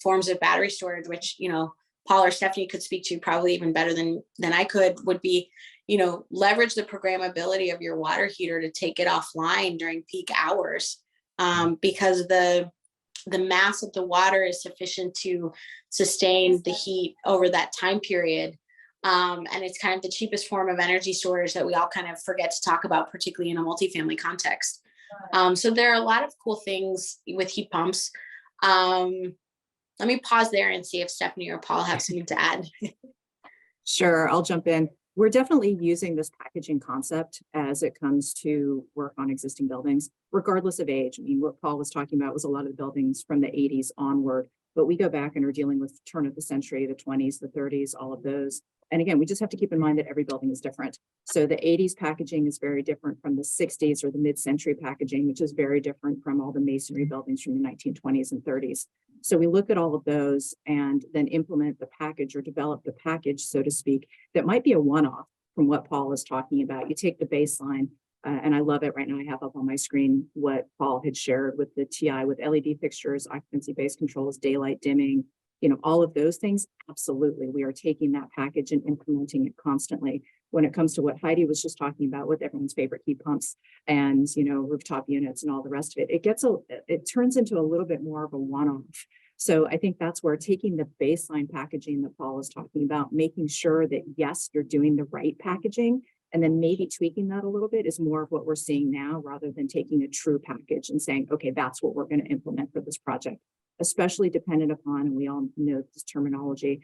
forms of battery storage, which, Paul or Stephanie could speak to probably even better than I could, would be, leverage the programmability of your water heater to take it offline during peak hours. Because the the mass of the water is sufficient to sustain the heat over that time period. And it's kind of the cheapest form of energy storage that we all kind of forget to talk about, particularly in a multifamily context. So there are a lot of cool things with heat pumps. Let me pause there and see if Stephanie or Paul have something to add. Sure, I'll jump in. We're definitely using this packaging concept as it comes to work on existing buildings, regardless of age. I mean, what Paul was talking about was a lot of the buildings from the 80s onward, but we go back and are dealing with turn of the century, the 20s, the 30s, all of those. And again, we just have to keep in mind that every building is different. So the 80s packaging is very different from the 60s or the mid-century packaging, which is very different from all the masonry buildings from the 1920s and 30s. So we look at all of those and then implement the package or develop the package, so to speak, that might be a one-off from what Paul is talking about. You take the baseline, and I love it right now. I have up on my screen what Paul had shared with the TI with LED fixtures, occupancy-based controls, daylight dimming, you know, all of those things. Absolutely. We are taking that package and implementing it constantly. When it comes to what Heidi was just talking about with everyone's favorite heat pumps and, you know, rooftop units and all the rest of it, it turns into a little bit more of a one-off. So I think that's where taking the baseline packaging that Paul is talking about, making sure that yes, you're doing the right packaging, and then maybe tweaking that a little bit is more of what we're seeing now, rather than taking a true package and saying, okay, that's what we're going to implement for this project, especially dependent upon, and we all know this terminology,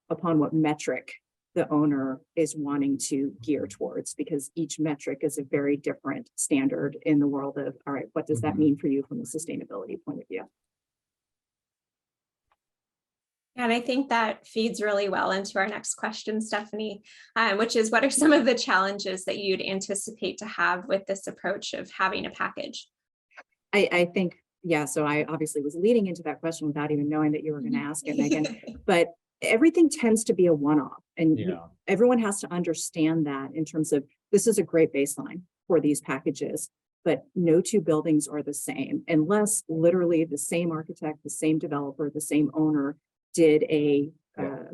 upon what metric the owner is wanting to gear towards, because each metric is a very different standard in the world of, all right, what does that mean for you from a sustainability point of view? And I think that feeds really well into our next question, Stephanie, which is, what are some of the challenges that you'd anticipate to have with this approach of having a package? I think, yeah, so I obviously was leading into that question without even knowing that you were going to ask it, Megan, but everything tends to be a one-off, and everyone has to understand that in terms of, this is a great baseline for these packages, but no two buildings are the same unless literally the same architect, the same developer, the same owner did a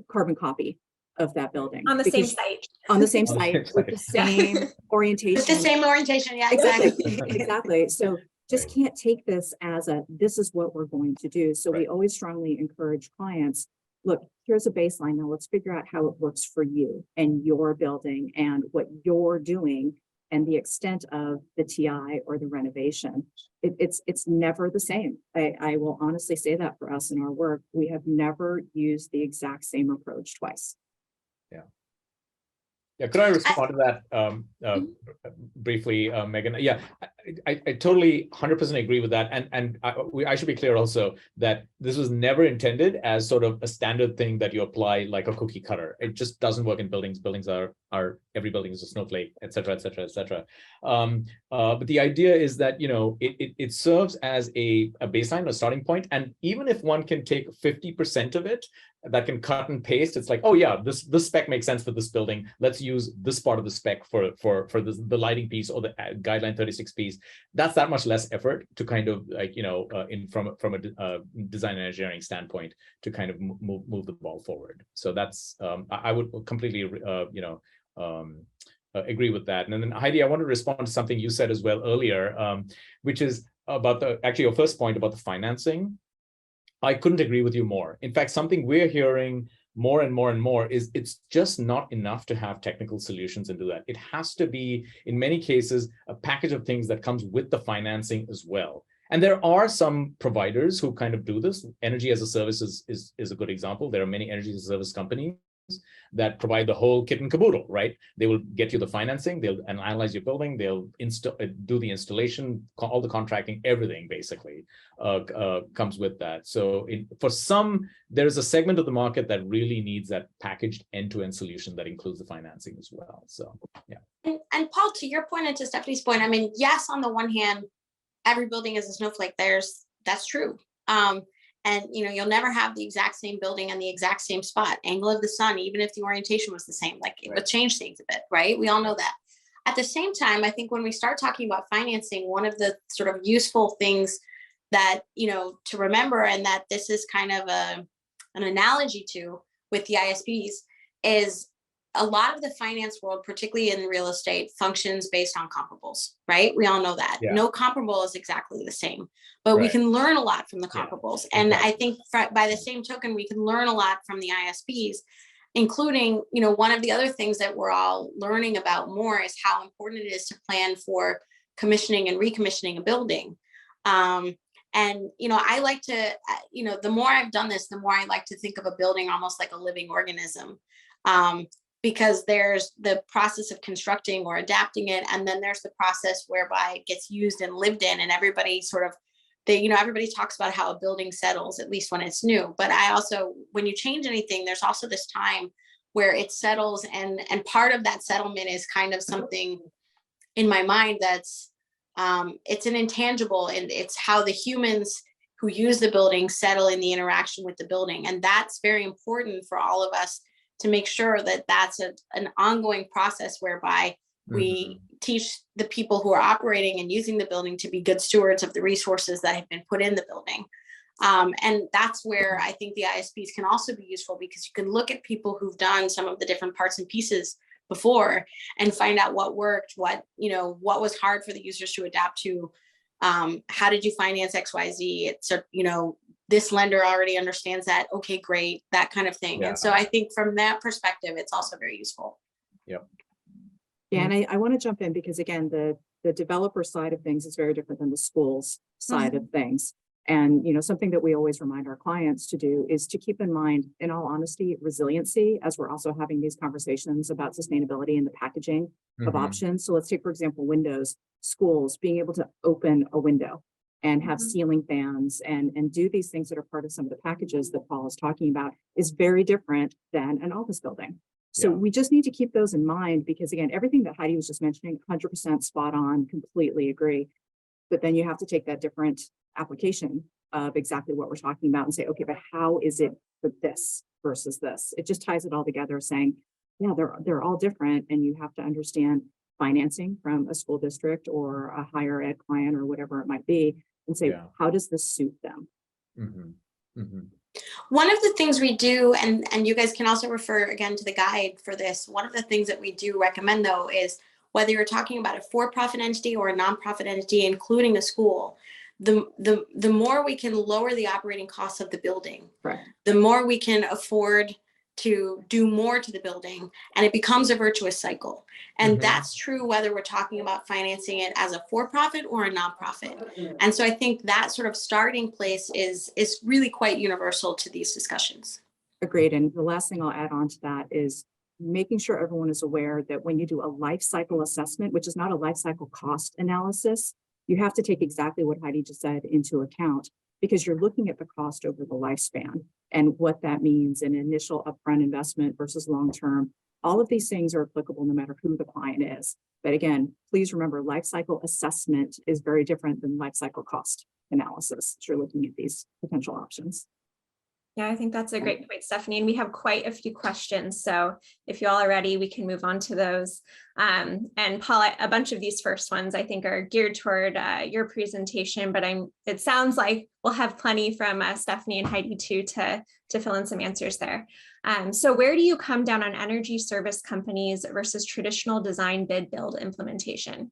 carbon copy of that building. On the same site. On the same site with the same orientation. With the same orientation, yeah, exactly. Exactly. So just can't take this as this is what we're going to do. So we always strongly encourage clients, look, here's a baseline. Now let's figure out how it works for you and your building and what you're doing and the extent of the TI or the renovation. It's never the same. I will honestly say that for us in our work, we have never used the exact same approach twice. Yeah, could I respond to that briefly, Megan? Yeah, I totally 100% agree with that. And I should be clear also that this was never intended as sort of a standard thing that you apply like a cookie cutter. It just doesn't work in buildings. Buildings are every building is a snowflake, et cetera, et cetera, et cetera. But the idea is that, you know, it serves as a baseline, a starting point. And even if one can take 50% of it, that can cut and paste, it's like, oh yeah, this spec makes sense for this building. Let's use this part of the spec for the lighting piece or the guideline 36 piece. That's that much less effort to kind of like, you know, from a design and engineering standpoint to kind of move the ball forward. So that's I would completely agree with that. And then Heidi, I want to respond to something you said as well earlier, which is about your first point about the financing. I couldn't agree with you more. In fact, something we're hearing more and more and more is it's just not enough to have technical solutions and do that. It has to be, in many cases, a package of things that comes with the financing as well. And there are some providers who kind of do this. Energy as a service is a good example. There are many energy as a service companies that provide the whole kit and caboodle, right? They will get you the financing, they'll analyze your building, they'll do the installation, all the contracting, everything basically comes with that. So for some, there is a segment of the market that really needs that packaged end-to-end solution that includes the financing as well. So yeah. And Paul, to your point and to Stephanie's point, I mean, yes, on the one hand, every building is a snowflake. That's true. And you know, you'll never have the exact same building and the exact same spot, angle of the sun, even if the orientation was the same, like it would change things a bit, right? We all know that. At the same time, I think when we start talking about financing, one of the sort of useful things that, you know, to remember, and that this is kind of an analogy to with the ISPs, is a lot of the finance world, particularly in real estate, functions based on comparables, right? We all know that. Yeah. No comparable is exactly the same, but we Right. can learn a lot from the Yeah, comparables. And I exactly. think by the same token, we can learn a lot from the ISPs, including, one of the other things that we're all learning about more is how important it is to plan for commissioning and recommissioning a building. And, I like to, the more I've done this, the more I like to think of a building almost like a living organism. Because there's the process of constructing or adapting it, and then there's the process whereby it gets used and lived in, and everybody sort of, everybody talks about how a building settles, at least when it's new. But I also, when you change anything, there's also this time where it settles, and part of that settlement is kind of something in my mind that's it's an intangible, and it's how the humans who use the building settle in the interaction with the building. And that's very important for all of us to make sure that that's an ongoing process whereby we teach the people who are operating and using the building to be good stewards of the resources that have been put in the building. And that's where I think the ISPs can also be useful, because you can look at people who've done some of the different parts and pieces before and find out what worked, what was hard for the users to adapt to. How did you finance XYZ? It's this lender already understands that. Okay, great, that kind of thing. Yeah. And so I think from that perspective, it's also very useful. Yep. Yeah, and I want to jump in because again, the developer side of things is very different than the school's side of things. And, something that we always remind our clients to do is to keep in mind, in all honesty, resiliency, as we're also having these conversations about sustainability and the packaging of options. So let's take, for example, windows, schools, being able to open a window and have ceiling fans and do these things that are part of some of the packages that Paul is talking about is very different than an office building. So Yeah. we just need to keep those in mind, because again, everything that Heidi was just mentioning, 100% spot on, completely agree. But then you have to take that different application of exactly what we're talking about and say, okay, but how is it for this versus this? It just ties it all together, saying, yeah, they're all different, and you have to understand financing from a school district or a higher ed client or whatever it might be, and say, Yeah. how does this suit them? One of the things we do, and you guys can also refer again to the guide for this, one of the things that we do recommend though is whether you're talking about a for-profit entity or a nonprofit entity, including a school, the more we can lower the operating costs of the building, Right. the more we can afford to do more to the building, and it becomes a virtuous cycle. And that's true whether we're talking about financing it as a for-profit or a nonprofit. And so I think that sort of starting place is really quite universal to these discussions. Agreed. And the last thing I'll add on to that is making sure everyone is aware that when you do a life cycle assessment, which is not a life cycle cost analysis, you have to take exactly what Heidi just said into account, because you're looking at the cost over the lifespan and what that means in initial upfront investment versus long-term. All of these things are applicable no matter who the client is. But again, please remember, life cycle assessment is very different than life cycle cost analysis. You're looking at these potential options. Yeah, I think that's a great point, Stephanie. And we have quite a few questions. So if you all are ready, we can move on to those. And Paul, a bunch of these first ones I think are geared toward your presentation, but it sounds like we'll have plenty from Stephanie and Heidi too to fill in some answers there. So where do you come down on energy service companies versus traditional design, bid, build implementation?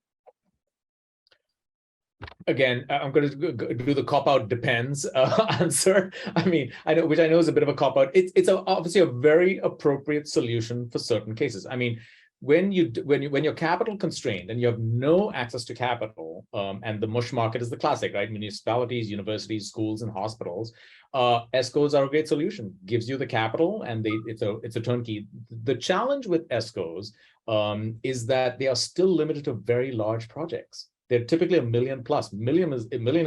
Again, I'm going to do the cop-out depends answer. I mean, which I know is a bit of a cop-out. It's obviously a very appropriate solution for certain cases. I mean, when you're capital constrained and you have no access to capital, and the mush market is the classic, right? Municipalities, universities, schools, and hospitals. ESCOs are a great solution. Gives you the capital, and it's a turnkey. The challenge with ESCOs is that they are still limited to very large projects. They're typically $1 million plus. $1 million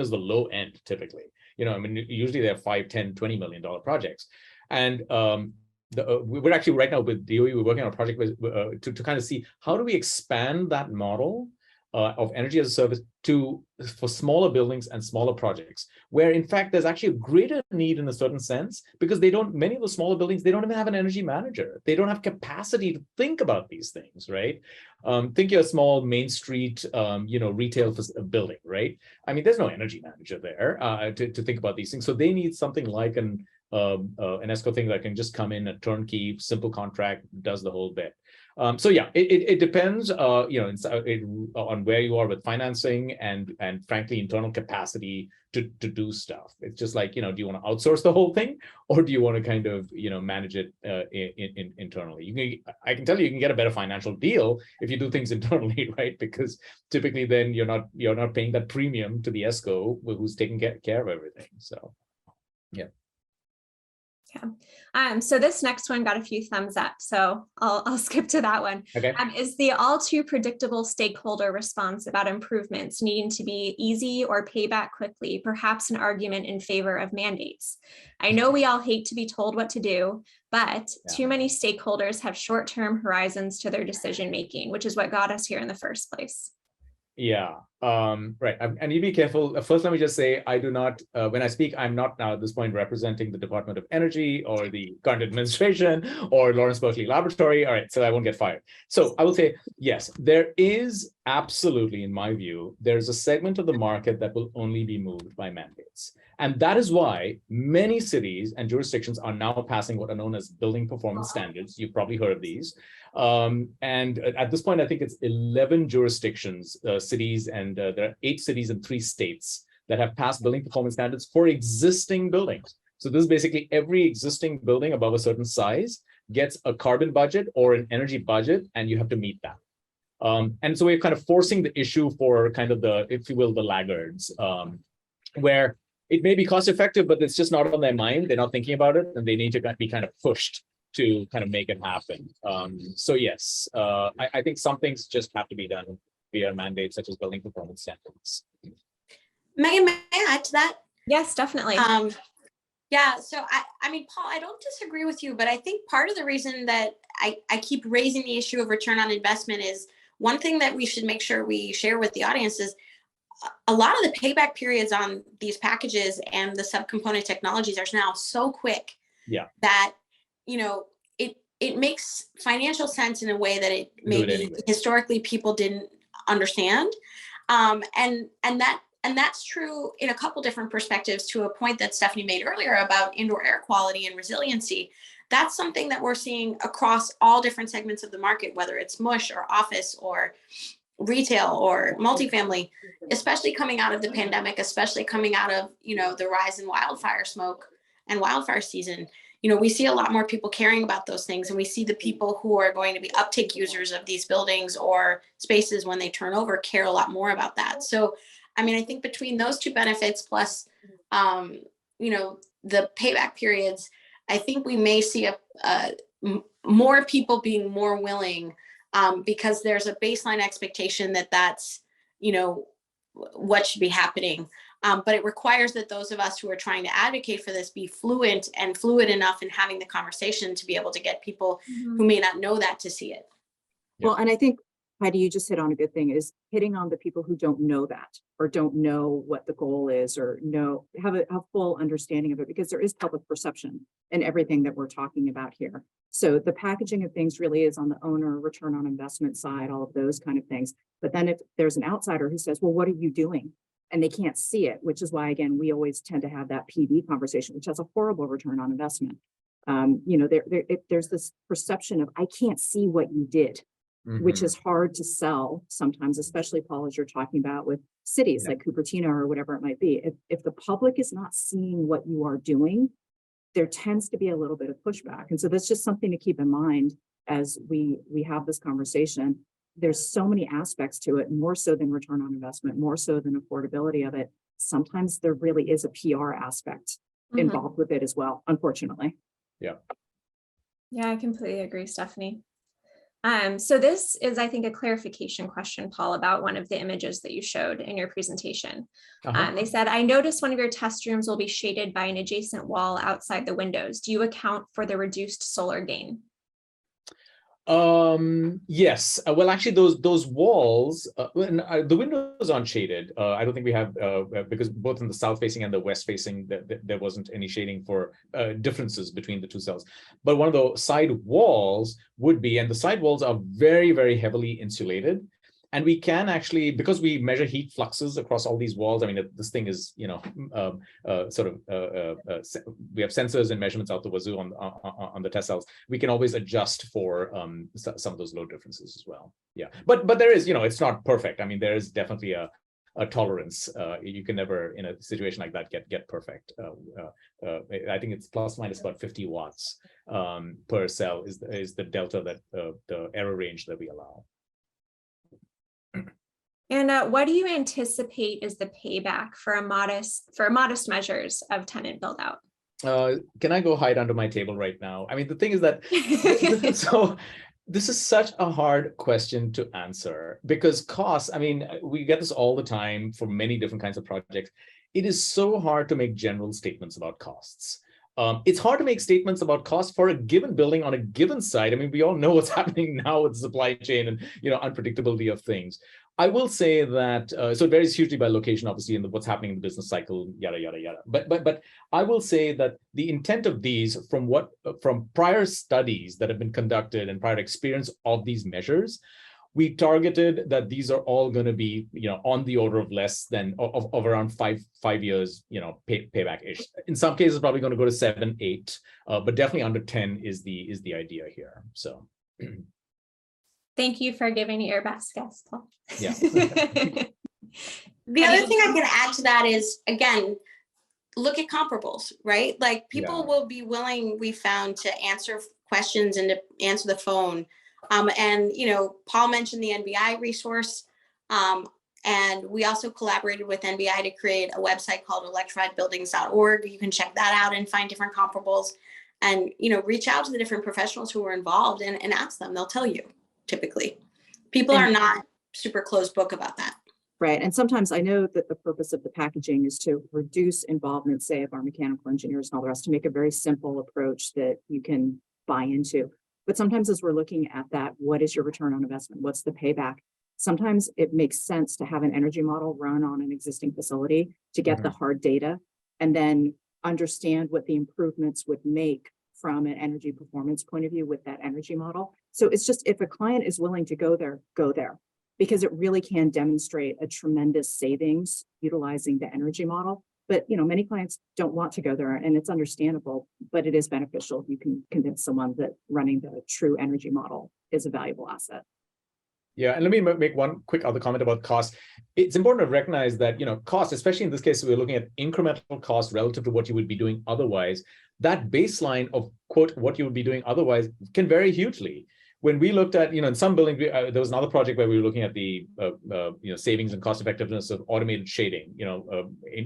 is the low end typically. Usually they're $5, $10, $20 million projects. And we're actually right now with DOE, we're working on a project to kind of see how do we expand that model of energy as a service for smaller buildings and smaller projects, where in fact there's actually a greater need in a certain sense, because many of the smaller buildings, they don't even have an energy manager. They don't have capacity to think about these things, right? Think you're a small Main Street, retail building, right? I mean, there's no energy manager there to think about these things. So they need something like an an ESCO thing that can just come in a turnkey, simple contract, does the whole bit. So yeah, it depends, on where you are with financing and frankly internal capacity to do stuff. It's just like, do you want to outsource the whole thing, or do you want to kind of manage it internally? I can tell you can get a better financial deal if you do things internally, right? Because typically then you're not paying that premium to the ESCO who's taking care of everything. So yeah. So this next one got a few thumbs up, so I'll skip to that one. Okay. Is the all too predictable stakeholder response about improvements needing to be easy or pay back quickly, perhaps an argument in favor of mandates? I know we all hate to be told what to do, but too many stakeholders have short-term horizons to their decision-making, which is what got us here in the first place. Yeah, right. And you be careful. First, let me just say, I do not, when I speak, I'm not now at this point representing the Department of Energy or the current administration or Lawrence Berkeley Laboratory. All right, so I won't get fired. So I will say, yes, there is absolutely, in my view, there's a segment of the market that will only be moved by mandates. And that is why many cities and jurisdictions are now passing what are known as building performance standards. You've probably heard of these. And at this point, I think it's 11 jurisdictions, cities, and there are 8 cities and 3 states that have passed building performance standards for existing buildings. So this is basically every existing building above a certain size gets a carbon budget or an energy budget, and you have to meet that. And so we're kind of forcing the issue for kind of the, if you will, the laggards, where it may be cost effective, but it's just not on their mind. They're not thinking about it, and they need to be kind of pushed to kind of make it happen. So yes, I think some things just have to be done via mandates such as building performance standards. Megan, may I add to that? Yes, definitely. Yeah, so I mean, Paul, I don't disagree with you, but I think part of the reason that I keep raising the issue of return on investment is one thing that we should make sure we share with the audience is a lot of the payback periods on these packages and the subcomponent technologies are now so quick that, it makes financial sense in a way that it maybe historically people didn't understand. And that's true in a couple different perspectives, to a point that Stephanie made earlier about indoor air quality and resiliency. That's something that we're seeing across all different segments of the market, whether it's MUSH or office or retail or multifamily, especially coming out of the pandemic, especially coming out of, the rise in wildfire smoke and wildfire season. We see a lot more people caring about those things, and we see the people who are going to be uptake users of these buildings or spaces when they turn over care a lot more about that. So, I mean, I think between those two benefits plus, the payback periods, I think we may see more people being more willing, because there's a baseline expectation that that's, what should be happening. But it requires that those of us who are trying to advocate for this be fluid enough in having the conversation to be able to get people who may not know that to see it. Well, and I think, Heidi, you just hit on a good thing, is hitting on the people who don't know that, or don't know what the goal is, or have a full understanding of it, because there is public perception in everything that we're talking about here. So the packaging of things really is on the owner return on investment side, all of those kind of things. But then if there's an outsider who says, well, what are you doing? And they can't see it, which is why, again, we always tend to have that PV conversation, which has a horrible return on investment. There's this perception of, I can't see what you did, which is hard to sell sometimes, especially, Paul, as you're talking about with cities like Cupertino or whatever it might be. If the public is not seeing what you are doing, there tends to be a little bit of pushback. And so that's just something to keep in mind as we have this conversation. There's so many aspects to it, more so than return on investment, more so than affordability of it. Sometimes there really is a PR aspect involved with it as well, unfortunately. Yeah, I completely agree, Stephanie. So this is, I think, a clarification question, Paul, about one of the images that you showed in your presentation. They said, I noticed one of your test rooms will be shaded by an adjacent wall outside the windows. Do you account for the reduced solar gain? Yes. Well, actually, those walls, the windows aren't shaded. I don't think we have, because both in the south facing and the west facing, there wasn't any shading for differences between the two cells. But one of the side walls would be, and the side walls are very, very heavily insulated. And we can actually, because we measure heat fluxes across all these walls, I mean, this thing is, we have sensors and measurements out the wazoo on the test cells. We can always adjust for some of those load differences as well. Yeah, but there is, it's not perfect. I mean, there is definitely a tolerance. You can never, in a situation like that, get perfect. I think it's plus minus about 50 watts per cell is the delta that the error range that we allow. And what do you anticipate is the payback for modest measures of tenant build out? Can I go hide under my table right now? I mean, the thing is that so this is such a hard question to answer because costs, I mean, we get this all the time for many different kinds of projects. It is so hard to make general statements about costs. It's hard to make statements about costs for a given building on a given site. I mean, we all know what's happening now with supply chain and unpredictability of things. I will say that so it varies hugely by location, obviously, and what's happening in the business cycle, yada yada yada. But I will say that the intent of these, from prior studies that have been conducted and prior experience of these measures, we targeted that these are all going to be on the order of less than of around five years payback-ish. In some cases, probably going to go to 7, 8, but definitely under 10 is the idea here. So. Thank you for giving your best guess, Paul. Yeah. The other thing I can add to that is, again, look at comparables, right? Like people will be willing, we found, to answer questions and to answer the phone. And Paul mentioned the NBI resource. And we also collaborated with NBI to create a website called electrifiedbuildings.org. You can check that out and find different comparables and, reach out to the different professionals who were involved and ask them. They'll tell you. Typically, people are not super closed book about that. Right. And sometimes I know that the purpose of the packaging is to reduce involvement, say, of our mechanical engineers and all the rest, to make a very simple approach that you can buy into. But sometimes as we're looking at that, what is your return on investment? What's the payback? Sometimes it makes sense to have an energy model run on an existing facility to get the hard data and then understand what the improvements would make from an energy performance point of view with that energy model. So it's just, if a client is willing to go there, because it really can demonstrate a tremendous savings utilizing the energy model. But many clients don't want to go there, and it's understandable, but it is beneficial if you can convince someone that running the true energy model is a valuable asset. Yeah, and let me make one quick other comment about cost. It's important to recognize that, cost, especially in this case, we're looking at incremental cost relative to what you would be doing otherwise. That baseline of, quote, what you would be doing otherwise can vary hugely. When we looked at, in some buildings, there was another project where we were looking at the, savings and cost effectiveness of automated shading,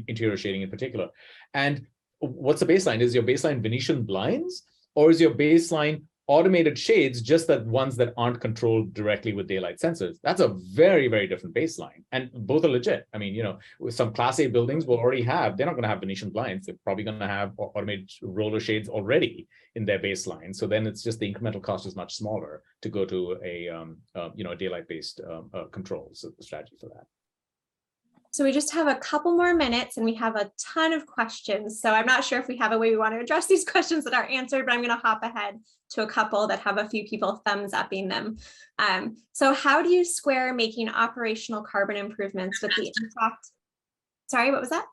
interior shading in particular. And what's the baseline? Is your baseline Venetian blinds, or is your baseline automated shades, just that ones that aren't controlled directly with daylight sensors? That's a very, very different baseline. And both are legit. I mean, some Class A buildings will already have, they're not going to have Venetian blinds. They're probably going to have automated roller shades already in their baseline. So then it's just the incremental cost is much smaller to go to a daylight-based controls strategy for that. So we just have a couple more minutes and we have a ton of questions. So I'm not sure if we have a way we want to address these questions that are answered, but I'm going to hop ahead to a couple that have a few people thumbs upping them. So how do you square making operational carbon improvements with the impact? Sorry, what was that?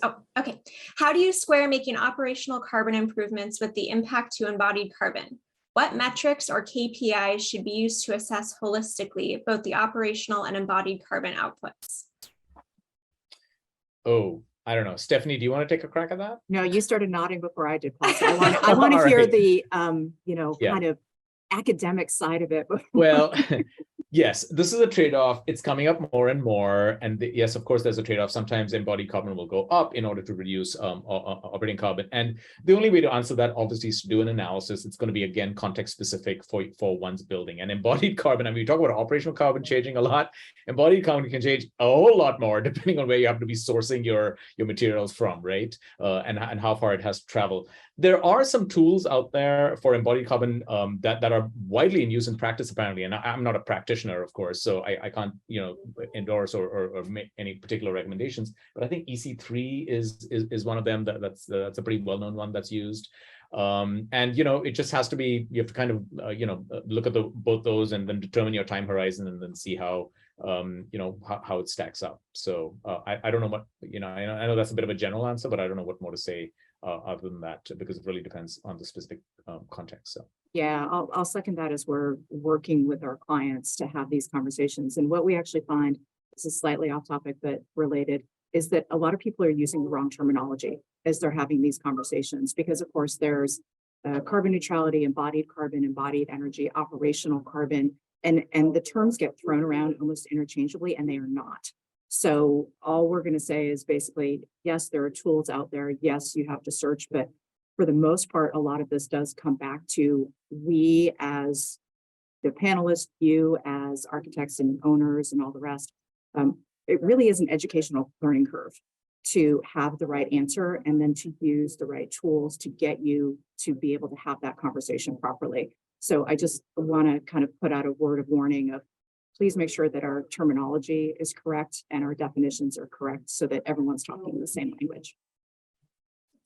Oh, okay. How do you square making operational carbon improvements with the impact to embodied carbon? What metrics or KPIs should be used to assess holistically both the operational and embodied carbon outputs? Oh, I don't know. Stephanie, do you want to take a crack at that? No, you started nodding before I did, Paul. So I want to hear right. the, kind of academic side of it. Well, yes, this is a trade-off. It's coming up more and more. And yes, of course, there's a trade-off. Sometimes embodied carbon will go up in order to reduce operating carbon. And the only way to answer that, obviously, is to do an analysis. It's going to be, again, context-specific for one's building. And embodied carbon, I mean, we talk about operational carbon changing a lot. Embodied carbon can change a whole lot more, depending on where you have to be sourcing your materials from, right? And how far it has to travel. There are some tools out there for embodied carbon that are widely in use in practice, apparently. And I'm not a practitioner, of course, so I can't, endorse or make any particular recommendations. But I think EC3 is one of them. That's a pretty well-known one that's used. And, you know, it just has to be, you have to kind of, look at both those and then determine your time horizon and then see how, how it stacks up. So I don't know what, I know that's a bit of a general answer, but I don't know what more to say other than that, because it really depends on the specific context. So. Yeah, I'll second that as we're working with our clients to have these conversations. And what we actually find, this is slightly off topic, but related, is that a lot of people are using the wrong terminology as they're having these conversations, because of course there's carbon neutrality, embodied carbon, embodied energy, operational carbon, and the terms get thrown around almost interchangeably, and they are not. So all we're going to say is basically, yes, there are tools out there. Yes, you have to search, but for the most part, a lot of this does come back to we as the panelists, you as architects and owners and all the rest. It really is an educational learning curve to have the right answer and then to use the right tools to get you to be able to have that conversation properly. So I just want to kind of put out a word of warning of please make sure that our terminology is correct and our definitions are correct so that everyone's talking the same language.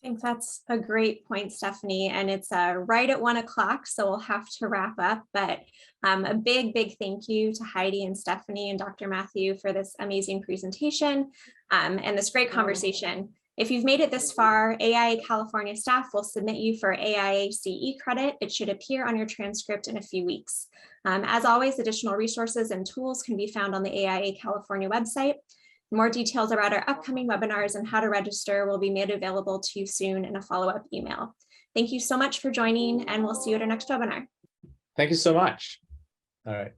I think that's a great point, Stephanie, and it's right at 1 o'clock, so we'll have to wrap up. But a big thank you to Heidi and Stephanie and Dr. Matthew for this amazing presentation and this great conversation. If you've made it this far, AIA California staff will submit you for AIA CE credit. It should appear on your transcript in a few weeks. As always, additional resources and tools can be found on the AIA California website. More details about our upcoming webinars and how to register will be made available to you soon in a follow-up email. Thank you so much for joining, and we'll see you at our next webinar. Thank you so much. All right.